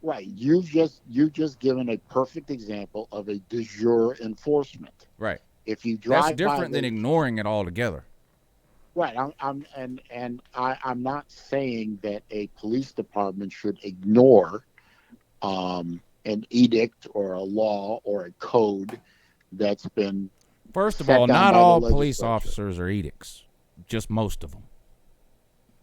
Right. You've just given a perfect example of a de jure enforcement. Right. If you drive, that's different than ignoring it altogether. Right. I'm not saying that a police department should ignore an edict or a law or a code that's been. First of all, not all police officers are edicts. Just most of them.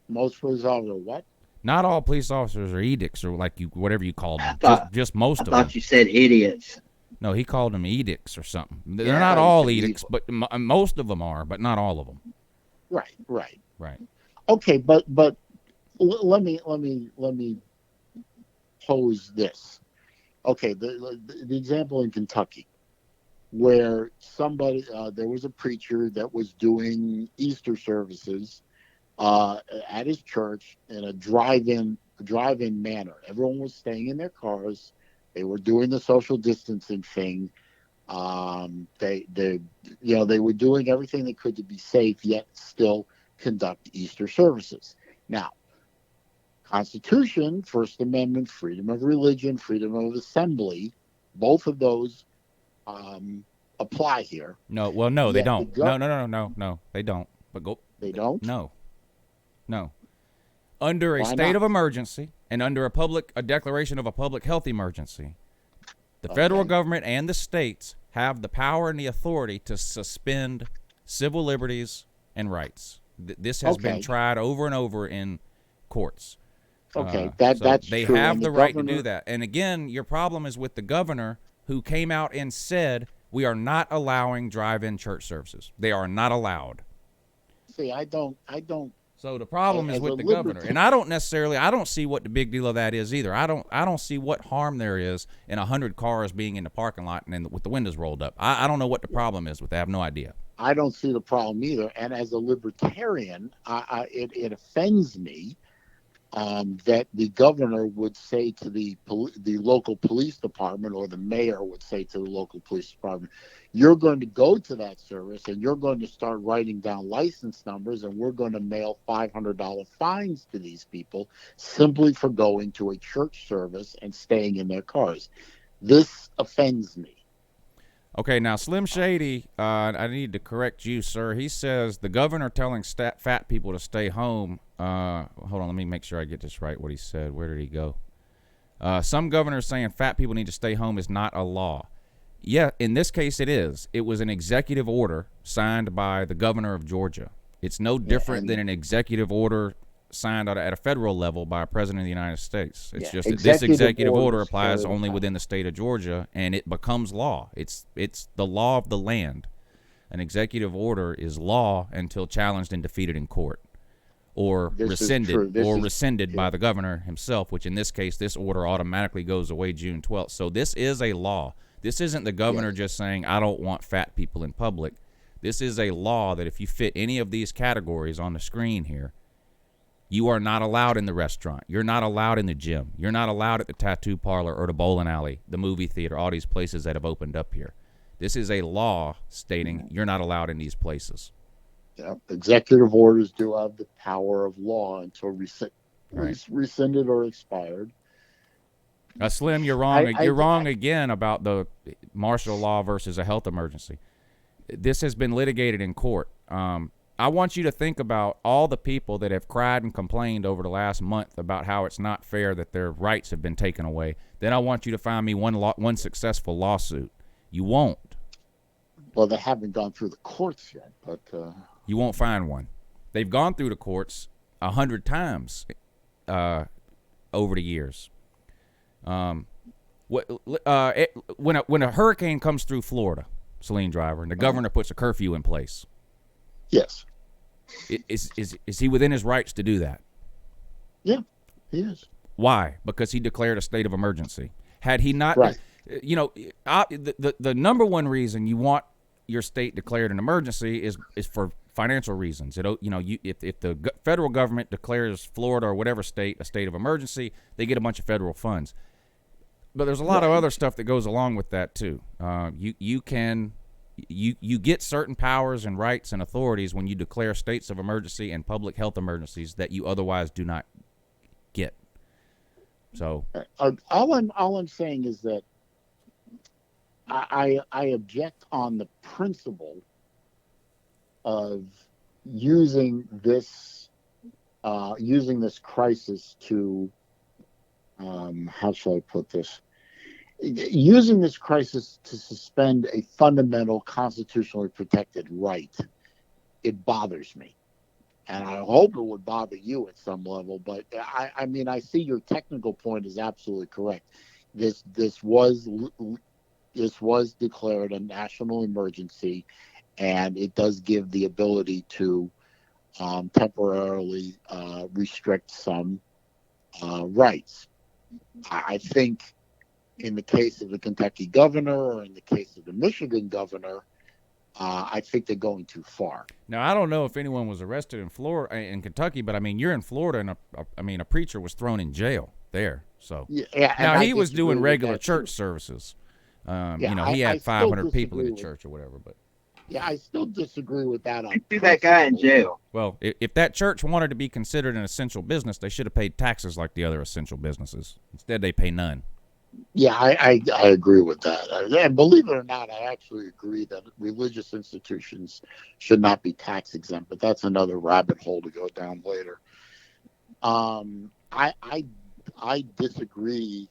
Most police officers are what? Not all police officers are edicts, or whatever you call them. Just most of them. I thought you said idiots. No, he called them edicts or something. They're not all edicts, but most of them are, but not all of them. Right. Okay, but let me pose this. Okay, the example in Kentucky, where somebody there was a preacher that was doing Easter services at his church in a drive-in manner. Everyone was staying in their cars. They were doing the social distancing thing. They were doing everything they could to be safe, yet still conduct Easter services. Now, Constitution, First Amendment, freedom of religion, freedom of assembly, both of those apply here. No, well, no, they Yet don't. No, they don't. But go. They don't? No. Under a Why state not? of emergency and under a declaration of a public health emergency, the federal government and the states have the power and the authority to suspend civil liberties and rights. This has been tried over and over in courts. Okay, So that's they true. have And the right to governor- do that. And again, your problem is with the governor who came out and said we are not allowing drive-in church services. They are not allowed. See, I don't. So the problem is As with a the governor, libertarian- and I don't see what the big deal of that is either. I don't see what harm there is in 100 cars being in the parking lot and with the windows rolled up. I don't know what the problem is with that. I have no idea. I don't see the problem either. And as a libertarian, it offends me that the governor would say to the local police department, or the mayor would say to the local police department, you're going to go to that service and you're going to start writing down license numbers, and we're going to mail $500 fines to these people simply for going to a church service and staying in their cars. This offends me. Okay, now Slim Shady, I need to correct you, sir. He says the governor telling fat people to stay home. Hold on, let me make sure I get this right, what he said. Where did he go? Some governors saying fat people need to stay home is not a law. Yeah, in this case it is. It was an executive order signed by the governor of Georgia. It's no different than an executive order signed at a federal level by a president of the United States. It's just that this executive order applies only within the state of Georgia, and it becomes law. It's the law of the land. An executive order is law until challenged and defeated in court, or rescinded by the governor himself, which in this case, this order automatically goes away June 12th. So this is a law. This isn't the governor just saying, I don't want fat people in public. This is a law that if you fit any of these categories on the screen here, you are not allowed in the restaurant. You're not allowed in the gym. You're not allowed at the tattoo parlor or the bowling alley, the movie theater, all these places that have opened up here. This is a law stating you're not allowed in these places. Yeah, executive orders do have the power of law until rescinded or expired. Slim, you're wrong. You're wrong again about the martial law versus a health emergency. This has been litigated in court. I want you to think about all the people that have cried and complained over the last month about how it's not fair that their rights have been taken away. Then I want you to find me one successful lawsuit. You won't. Well, they haven't gone through the courts yet, but you won't find one. They've gone through the courts 100 times over the years. When a hurricane comes through Florida, Celine Driver, and the governor puts a curfew in place. Yes. Is he within his rights to do that? Yeah, he is. Why? Because he declared a state of emergency. Had he not, the number one reason you want your state declared an emergency is for financial reasons. If the federal government declares Florida or whatever state a state of emergency, they get a bunch of federal funds. But there's a lot of other stuff that goes along with that too. You get certain powers and rights and authorities when you declare states of emergency and public health emergencies that you otherwise do not get. So all I'm saying is that I object on the principle of using this crisis to how shall I put this? Using this crisis to suspend a fundamental constitutionally protected right, it bothers me. And I hope it would bother you at some level, but I mean, I see your technical point is absolutely correct. This was declared a national emergency, and it does give the ability to temporarily restrict some rights. I think in the case of the Kentucky governor or in the case of the Michigan governor, I think they're going too far. Now, I don't know if anyone was arrested in Kentucky, but I mean, you're in Florida, and a preacher was thrown in jail there. So now he was doing regular church services. He had 500 people in the church or whatever, but Yeah, I still disagree with that. On Do that guy in principle. jail. Well, if that church wanted to be considered an essential business, they should have paid taxes like the other essential businesses. Instead, they pay none. Yeah, I agree with that. And believe it or not, I actually agree that religious institutions should not be tax exempt. But that's another rabbit hole to go down later. I disagree.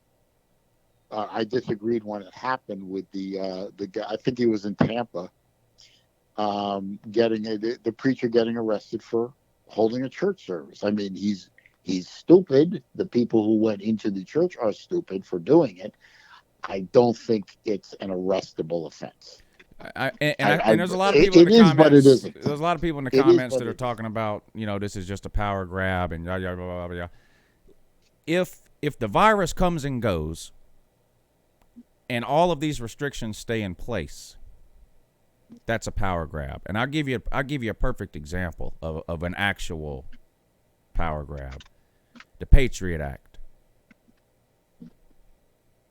I disagreed when it happened with the guy. I think he was in Tampa, the preacher getting arrested for holding a church service. I mean, he's stupid. The people who went into the church are stupid for doing it. I don't think it's an arrestable offense. And there's a lot of people in the is, but it comments. isn't. There's a lot of people in the It is, comments but that are it talking about, this is just a power grab and yada, yada, blah, blah, blah. If the virus comes and goes, and all of these restrictions stay in place, that's a power grab. And I'll give you a perfect example of an actual power grab: the Patriot Act.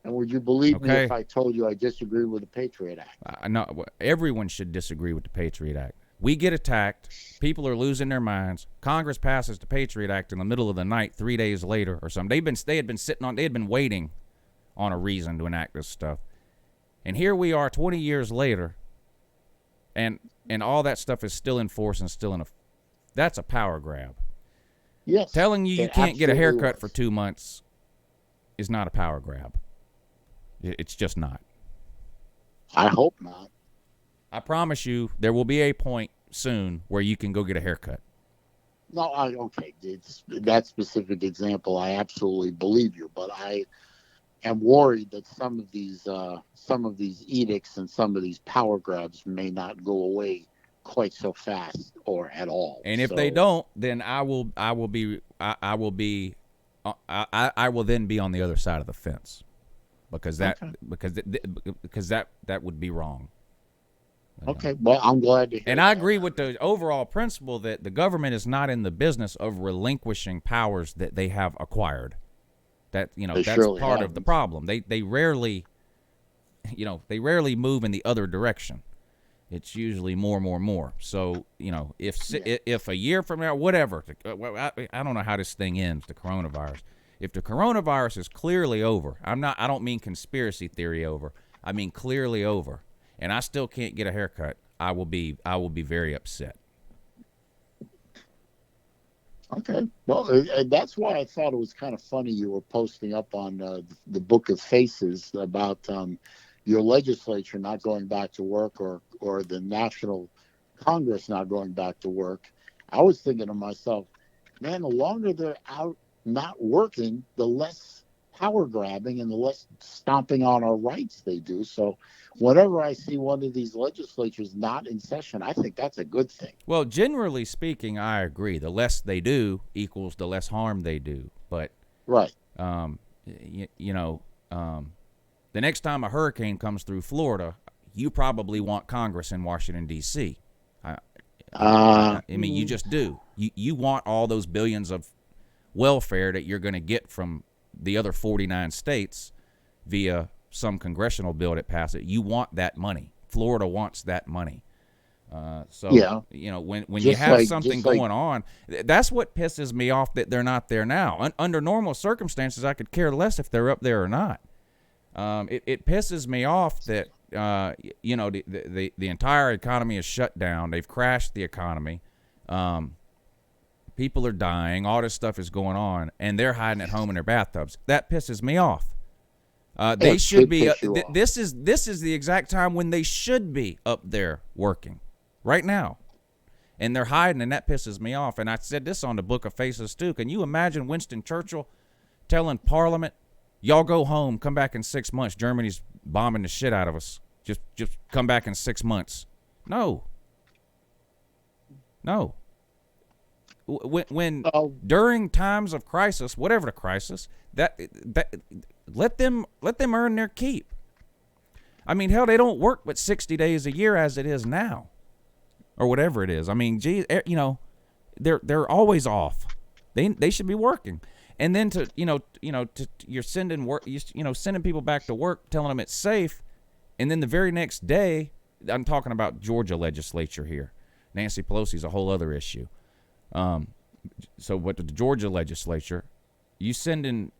And would you believe me Okay. if I told you I disagree with the Patriot Act? No, everyone should disagree with the Patriot Act. We get attacked. People are losing their minds. Congress passes the Patriot Act in the middle of the night, 3 days later or something. They had been waiting on a reason to enact this stuff. And here we are 20 years later, and all that stuff is still in force and still that's a power grab. Yes. Telling you it can't get a absolutely haircut was. for 2 months is not a power grab. It's just not. I hope not. I promise you there will be a point soon where you can go get a haircut. No, okay. It's that specific example. I absolutely believe you, but I am worried that some of these edicts and some of these power grabs may not go away quite so fast or at all. And if they don't, then I will then be on the other side of the fence, because that would be wrong. Okay, well, I'm glad to hear And I that. agree with the overall principle that the government is not in the business of relinquishing powers that they have acquired. That that's surely part of haven't. the problem. They rarely move in the other direction. It's usually more. So if a year from now, whatever, I don't know how this thing ends, the coronavirus. If the coronavirus is clearly over, I don't mean conspiracy theory over. I mean clearly over, and I still can't get a haircut, I will be very upset. Okay, well, that's why I thought it was kind of funny you were posting up on the Book of Faces about your legislature not going back to work or the National Congress not going back to work. I was thinking to myself, man, the longer they're out not working, the less power grabbing and the less stomping on our rights they do. So whenever I see one of these legislatures not in session, I think that's a good thing. Well, generally speaking, I agree. The less they do equals the less harm they do. But Right. the next time a hurricane comes through Florida, you probably want Congress in Washington, D.C. I mean, you just do. You want all those billions of welfare that you're going to get from the other 49 states via some congressional bill that passes. You want that money. Florida wants that money. When you have something going on, that's what pisses me off, that they're not there now. Under normal circumstances, I could care less if they're up there or not. It pisses me off that the entire economy is shut down. They've crashed the economy. People are dying. All this stuff is going on, and they're hiding at home in their bathtubs. That pisses me off. They should be. This is the exact time when they should be up there working, right now, and they're hiding, and that pisses me off. And I said this on the Book of Faces too. Can you imagine Winston Churchill telling Parliament, "Y'all go home, come back in 6 months. Germany's bombing the shit out of us. Just come back in 6 months." No. When during times of crisis, whatever the crisis, that let them earn their keep. I mean, hell, they don't work but 60 days a year as it is now, or whatever it is. I mean, gee, they're always off. They should be working. And then you're sending work, sending people back to work, telling them it's safe, and then the very next day I'm talking about Georgia legislature here. Nancy Pelosi's a whole other issue. So what the Georgia legislature, you send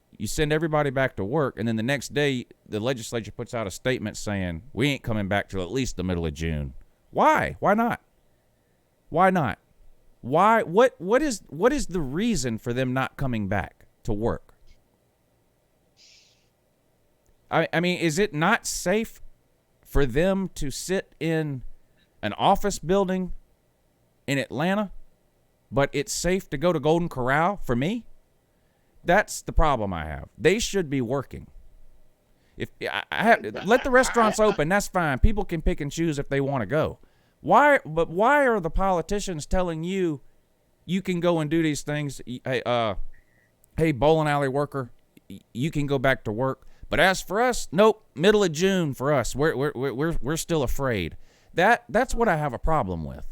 everybody back to work, and then the next day the legislature puts out a statement saying we ain't coming back till at least the middle of June. Why? Why not? Why not? Why? What is the reason for them not coming back to work? I mean, is it not safe for them to sit in an office building in Atlanta, but it's safe to go to Golden Corral for me? That's the problem I have. They should be working. If let the restaurants open, that's fine. People can pick and choose if they want to go. Why are the politicians telling you can go and do these things? Hey, bowling alley worker, you can go back to work. But as for us, nope, middle of June for us. We're still afraid. That's what I have a problem with.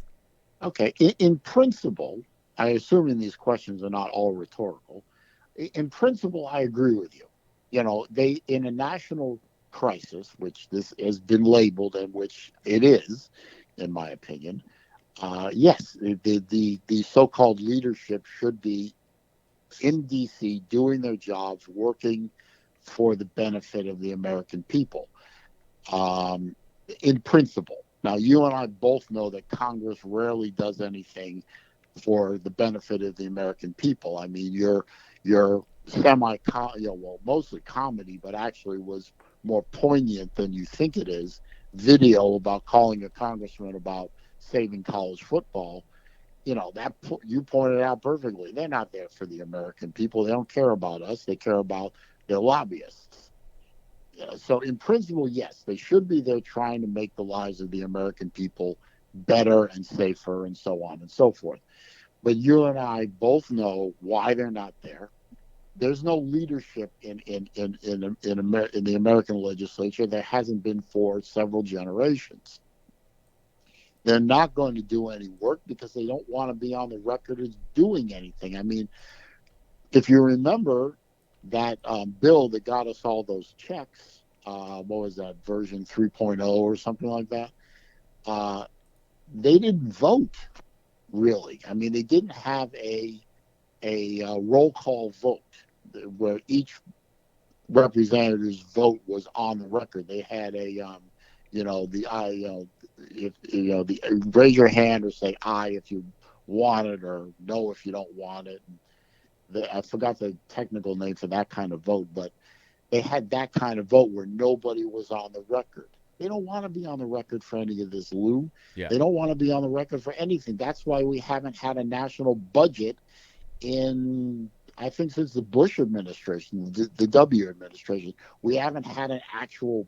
Okay, in principle, I assume these questions are not all rhetorical. In principle, I agree with you. You know, they in a national crisis, which this has been labeled, and which it is, in my opinion. Yes, the so-called leadership should be in D.C. doing their jobs, working for the benefit of the American people, in principle. Now, you and I both know that Congress rarely does anything for the benefit of the American people. I mean, your mostly comedy, but actually was more poignant than you think it is, video about calling a congressman about saving college football. You know, that you pointed out perfectly. They're not there for the American people. They don't care about us. They care about their lobbyists. So in principle, yes, they should be there trying to make the lives of the American people better and safer and so on and so forth. But you and I both know why they're not there. There's no leadership in the American legislature. There hasn't been for several generations. They're not going to do any work because they don't want to be on the record as doing anything. I mean, if you remember that bill that got us all those checks, what was that, version 3.0 or something like that? They didn't vote, really. I mean, they didn't have a roll call vote where each representative's vote was on the record. They had raise your hand or say aye if you want it or no if you don't want it. I forgot the technical name for that kind of vote, but they had that kind of vote where nobody was on the record. They don't want to be on the record for any of this, Lou. Yeah. They don't want to be on the record for anything. That's why we haven't had a national budget in, I think, since the Bush administration, the W administration. We haven't had an actual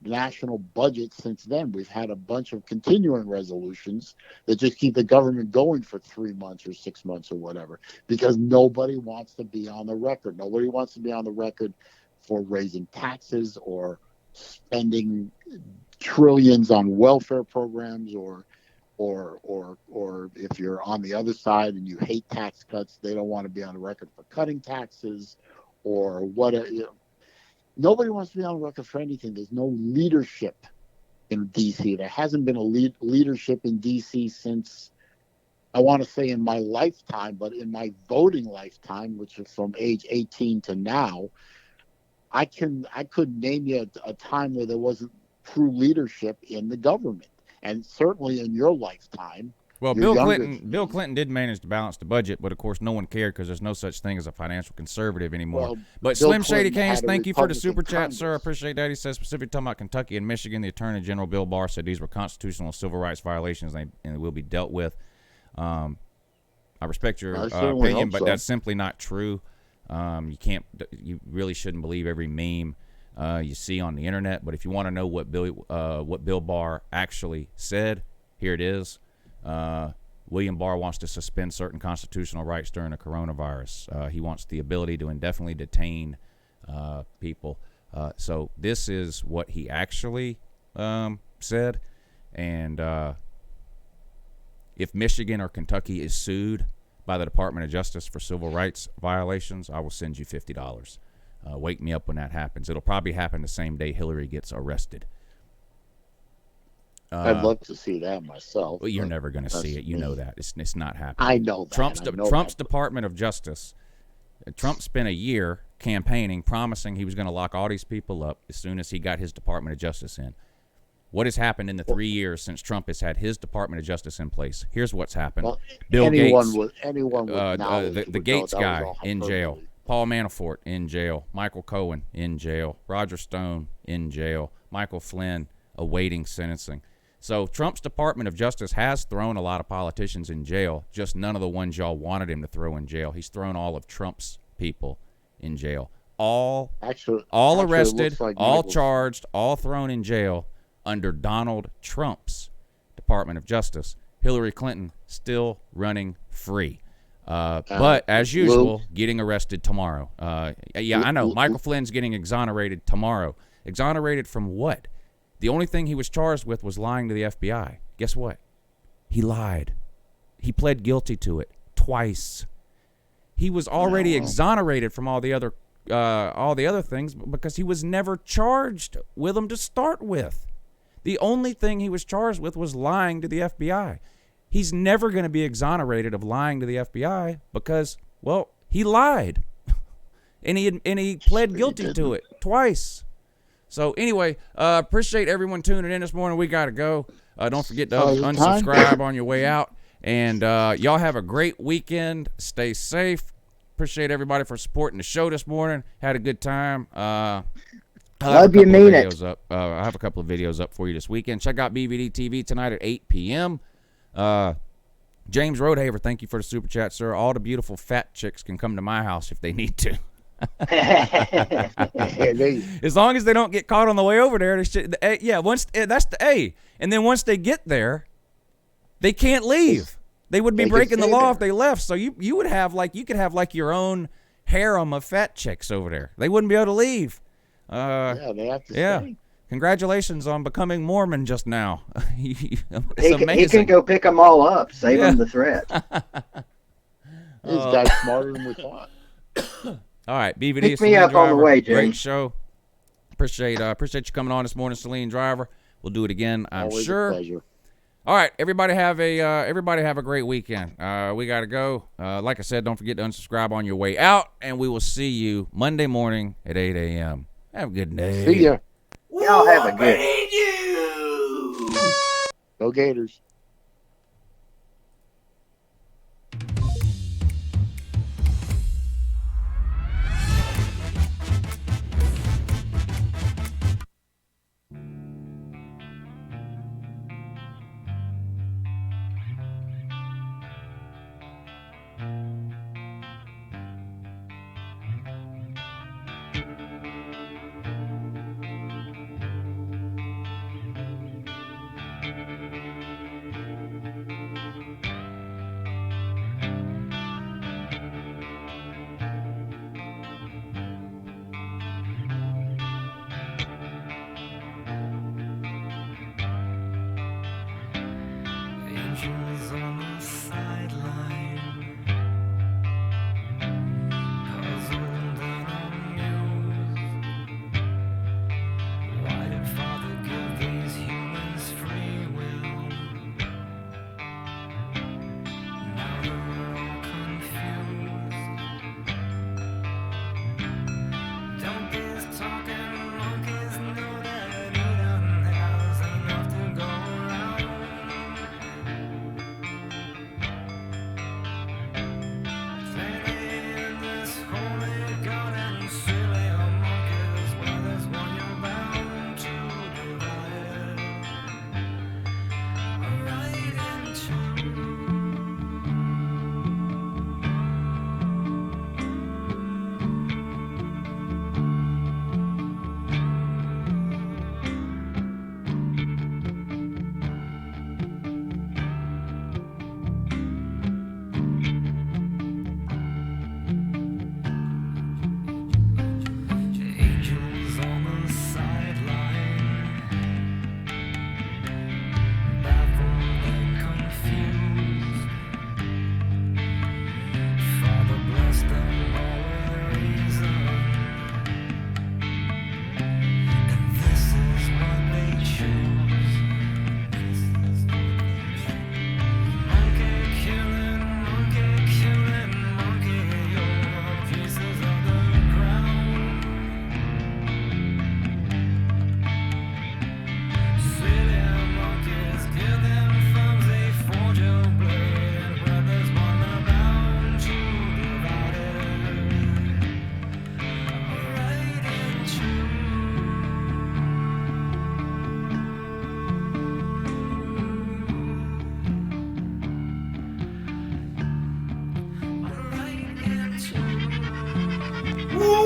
national budget since then. We've had a bunch of continuing resolutions that just keep the government going for 3 months or 6 months or whatever, because nobody wants to be on the record. Nobody wants to be on the record for raising taxes or spending trillions on welfare programs, or if you're on the other side and you hate tax cuts, they don't want to be on the record for cutting taxes or whatever. Nobody wants to be on the record for anything. There's no leadership in D.C. There hasn't been a leadership in D.C. since, I want to say in my lifetime, but in my voting lifetime, which is from age 18 to now, I could name you a time where there wasn't true leadership in the government. And certainly in your lifetime. Well, Bill Clinton did manage to balance the budget, but of course no one cared because there's no such thing as a financial conservative anymore. Well, but Bill Slim Shady Clinton Canes, had a thank you for the super Republican chat, Congress. sir. I appreciate that. He says specifically talking about Kentucky and Michigan, the Attorney General Bill Barr said these were constitutional and civil rights violations and they will be dealt with. I respect your opinion, but that's simply not true. You really shouldn't believe every meme you see on the internet. But if you want to know what Bill Barr actually said, here it is. William Barr wants to suspend certain constitutional rights during the coronavirus. He wants the ability to indefinitely detain people. So this is what he actually said. And if Michigan or Kentucky is sued by the Department of Justice for civil rights violations, I will send you $50. Wake me up when that happens. It'll probably happen the same day Hillary gets arrested. I'd love to see that myself. Well, you're but never going to that's see it. You know me. that. It's not happening. I know that. Trump's I know Trump's that. Department of Justice. Trump spent a year campaigning, promising he was going to lock all these people up as soon as he got his Department of Justice in. What has happened in the 3 years since Trump has had his Department of Justice in place? Here's what's happened. Well, Bill Gates, anyone with knowledge the would know Gates that was guy all in jail. hyperbole. Paul Manafort in jail. Michael Cohen in jail. Roger Stone in jail. Michael Flynn awaiting sentencing. So Trump's Department of Justice has thrown a lot of politicians in jail, just none of the ones y'all wanted him to throw in jail. He's thrown all of Trump's people in jail. All arrested, like all charged, all thrown in jail under Donald Trump's Department of Justice. Hillary Clinton still running free. But as usual, getting arrested tomorrow. Yeah, I know. Michael Flynn's getting exonerated tomorrow. Exonerated from what? The only thing he was charged with was lying to the FBI. Guess what? He lied. He pled guilty to it twice. He was already exonerated from all the other things because he was never charged with them to start with. The only thing he was charged with was lying to the FBI. He's never going to be exonerated of lying to the FBI because, well, he lied. and he pled guilty to it twice. So anyway, appreciate everyone tuning in this morning. We got to go. Don't forget to unsubscribe on your way out. And y'all have a great weekend. Stay safe. Appreciate everybody for supporting the show this morning. Had a good time. Love you, mean it. I have a couple of videos up for you this weekend. Check out BVD TV tonight at 8 p.m. James Roadhaver, thank you for the super chat, sir. All the beautiful fat chicks can come to my house if they need to. As long as they don't get caught on the way over there. That's the A. And then once they get there, they can't leave. They would be breaking the law if they left. So you could have your own harem of fat chicks over there. They wouldn't be able to leave. They have to stay. Congratulations on becoming Mormon just now. It's amazing. He can go pick them all up, save them the threat. This guy's smarter than we thought. All right, BVD. Pick me up on the way, Jim. Great show. Appreciate you coming on this morning, Celine Driver. We'll do it again, I'm Always sure. A pleasure. All right, everybody have a great weekend. We got to go. Like I said, don't forget to unsubscribe on your way out, and we will see you Monday morning at 8 a.m. Have a good day. See ya. Y'all have a good. Go Gators. Angels on the sideline, puzzled and amused. Why did Father give these humans free will? Now they're all confused. Donkeys talking, monkeys know that he doesn't have enough to go around.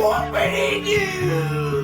whooping you.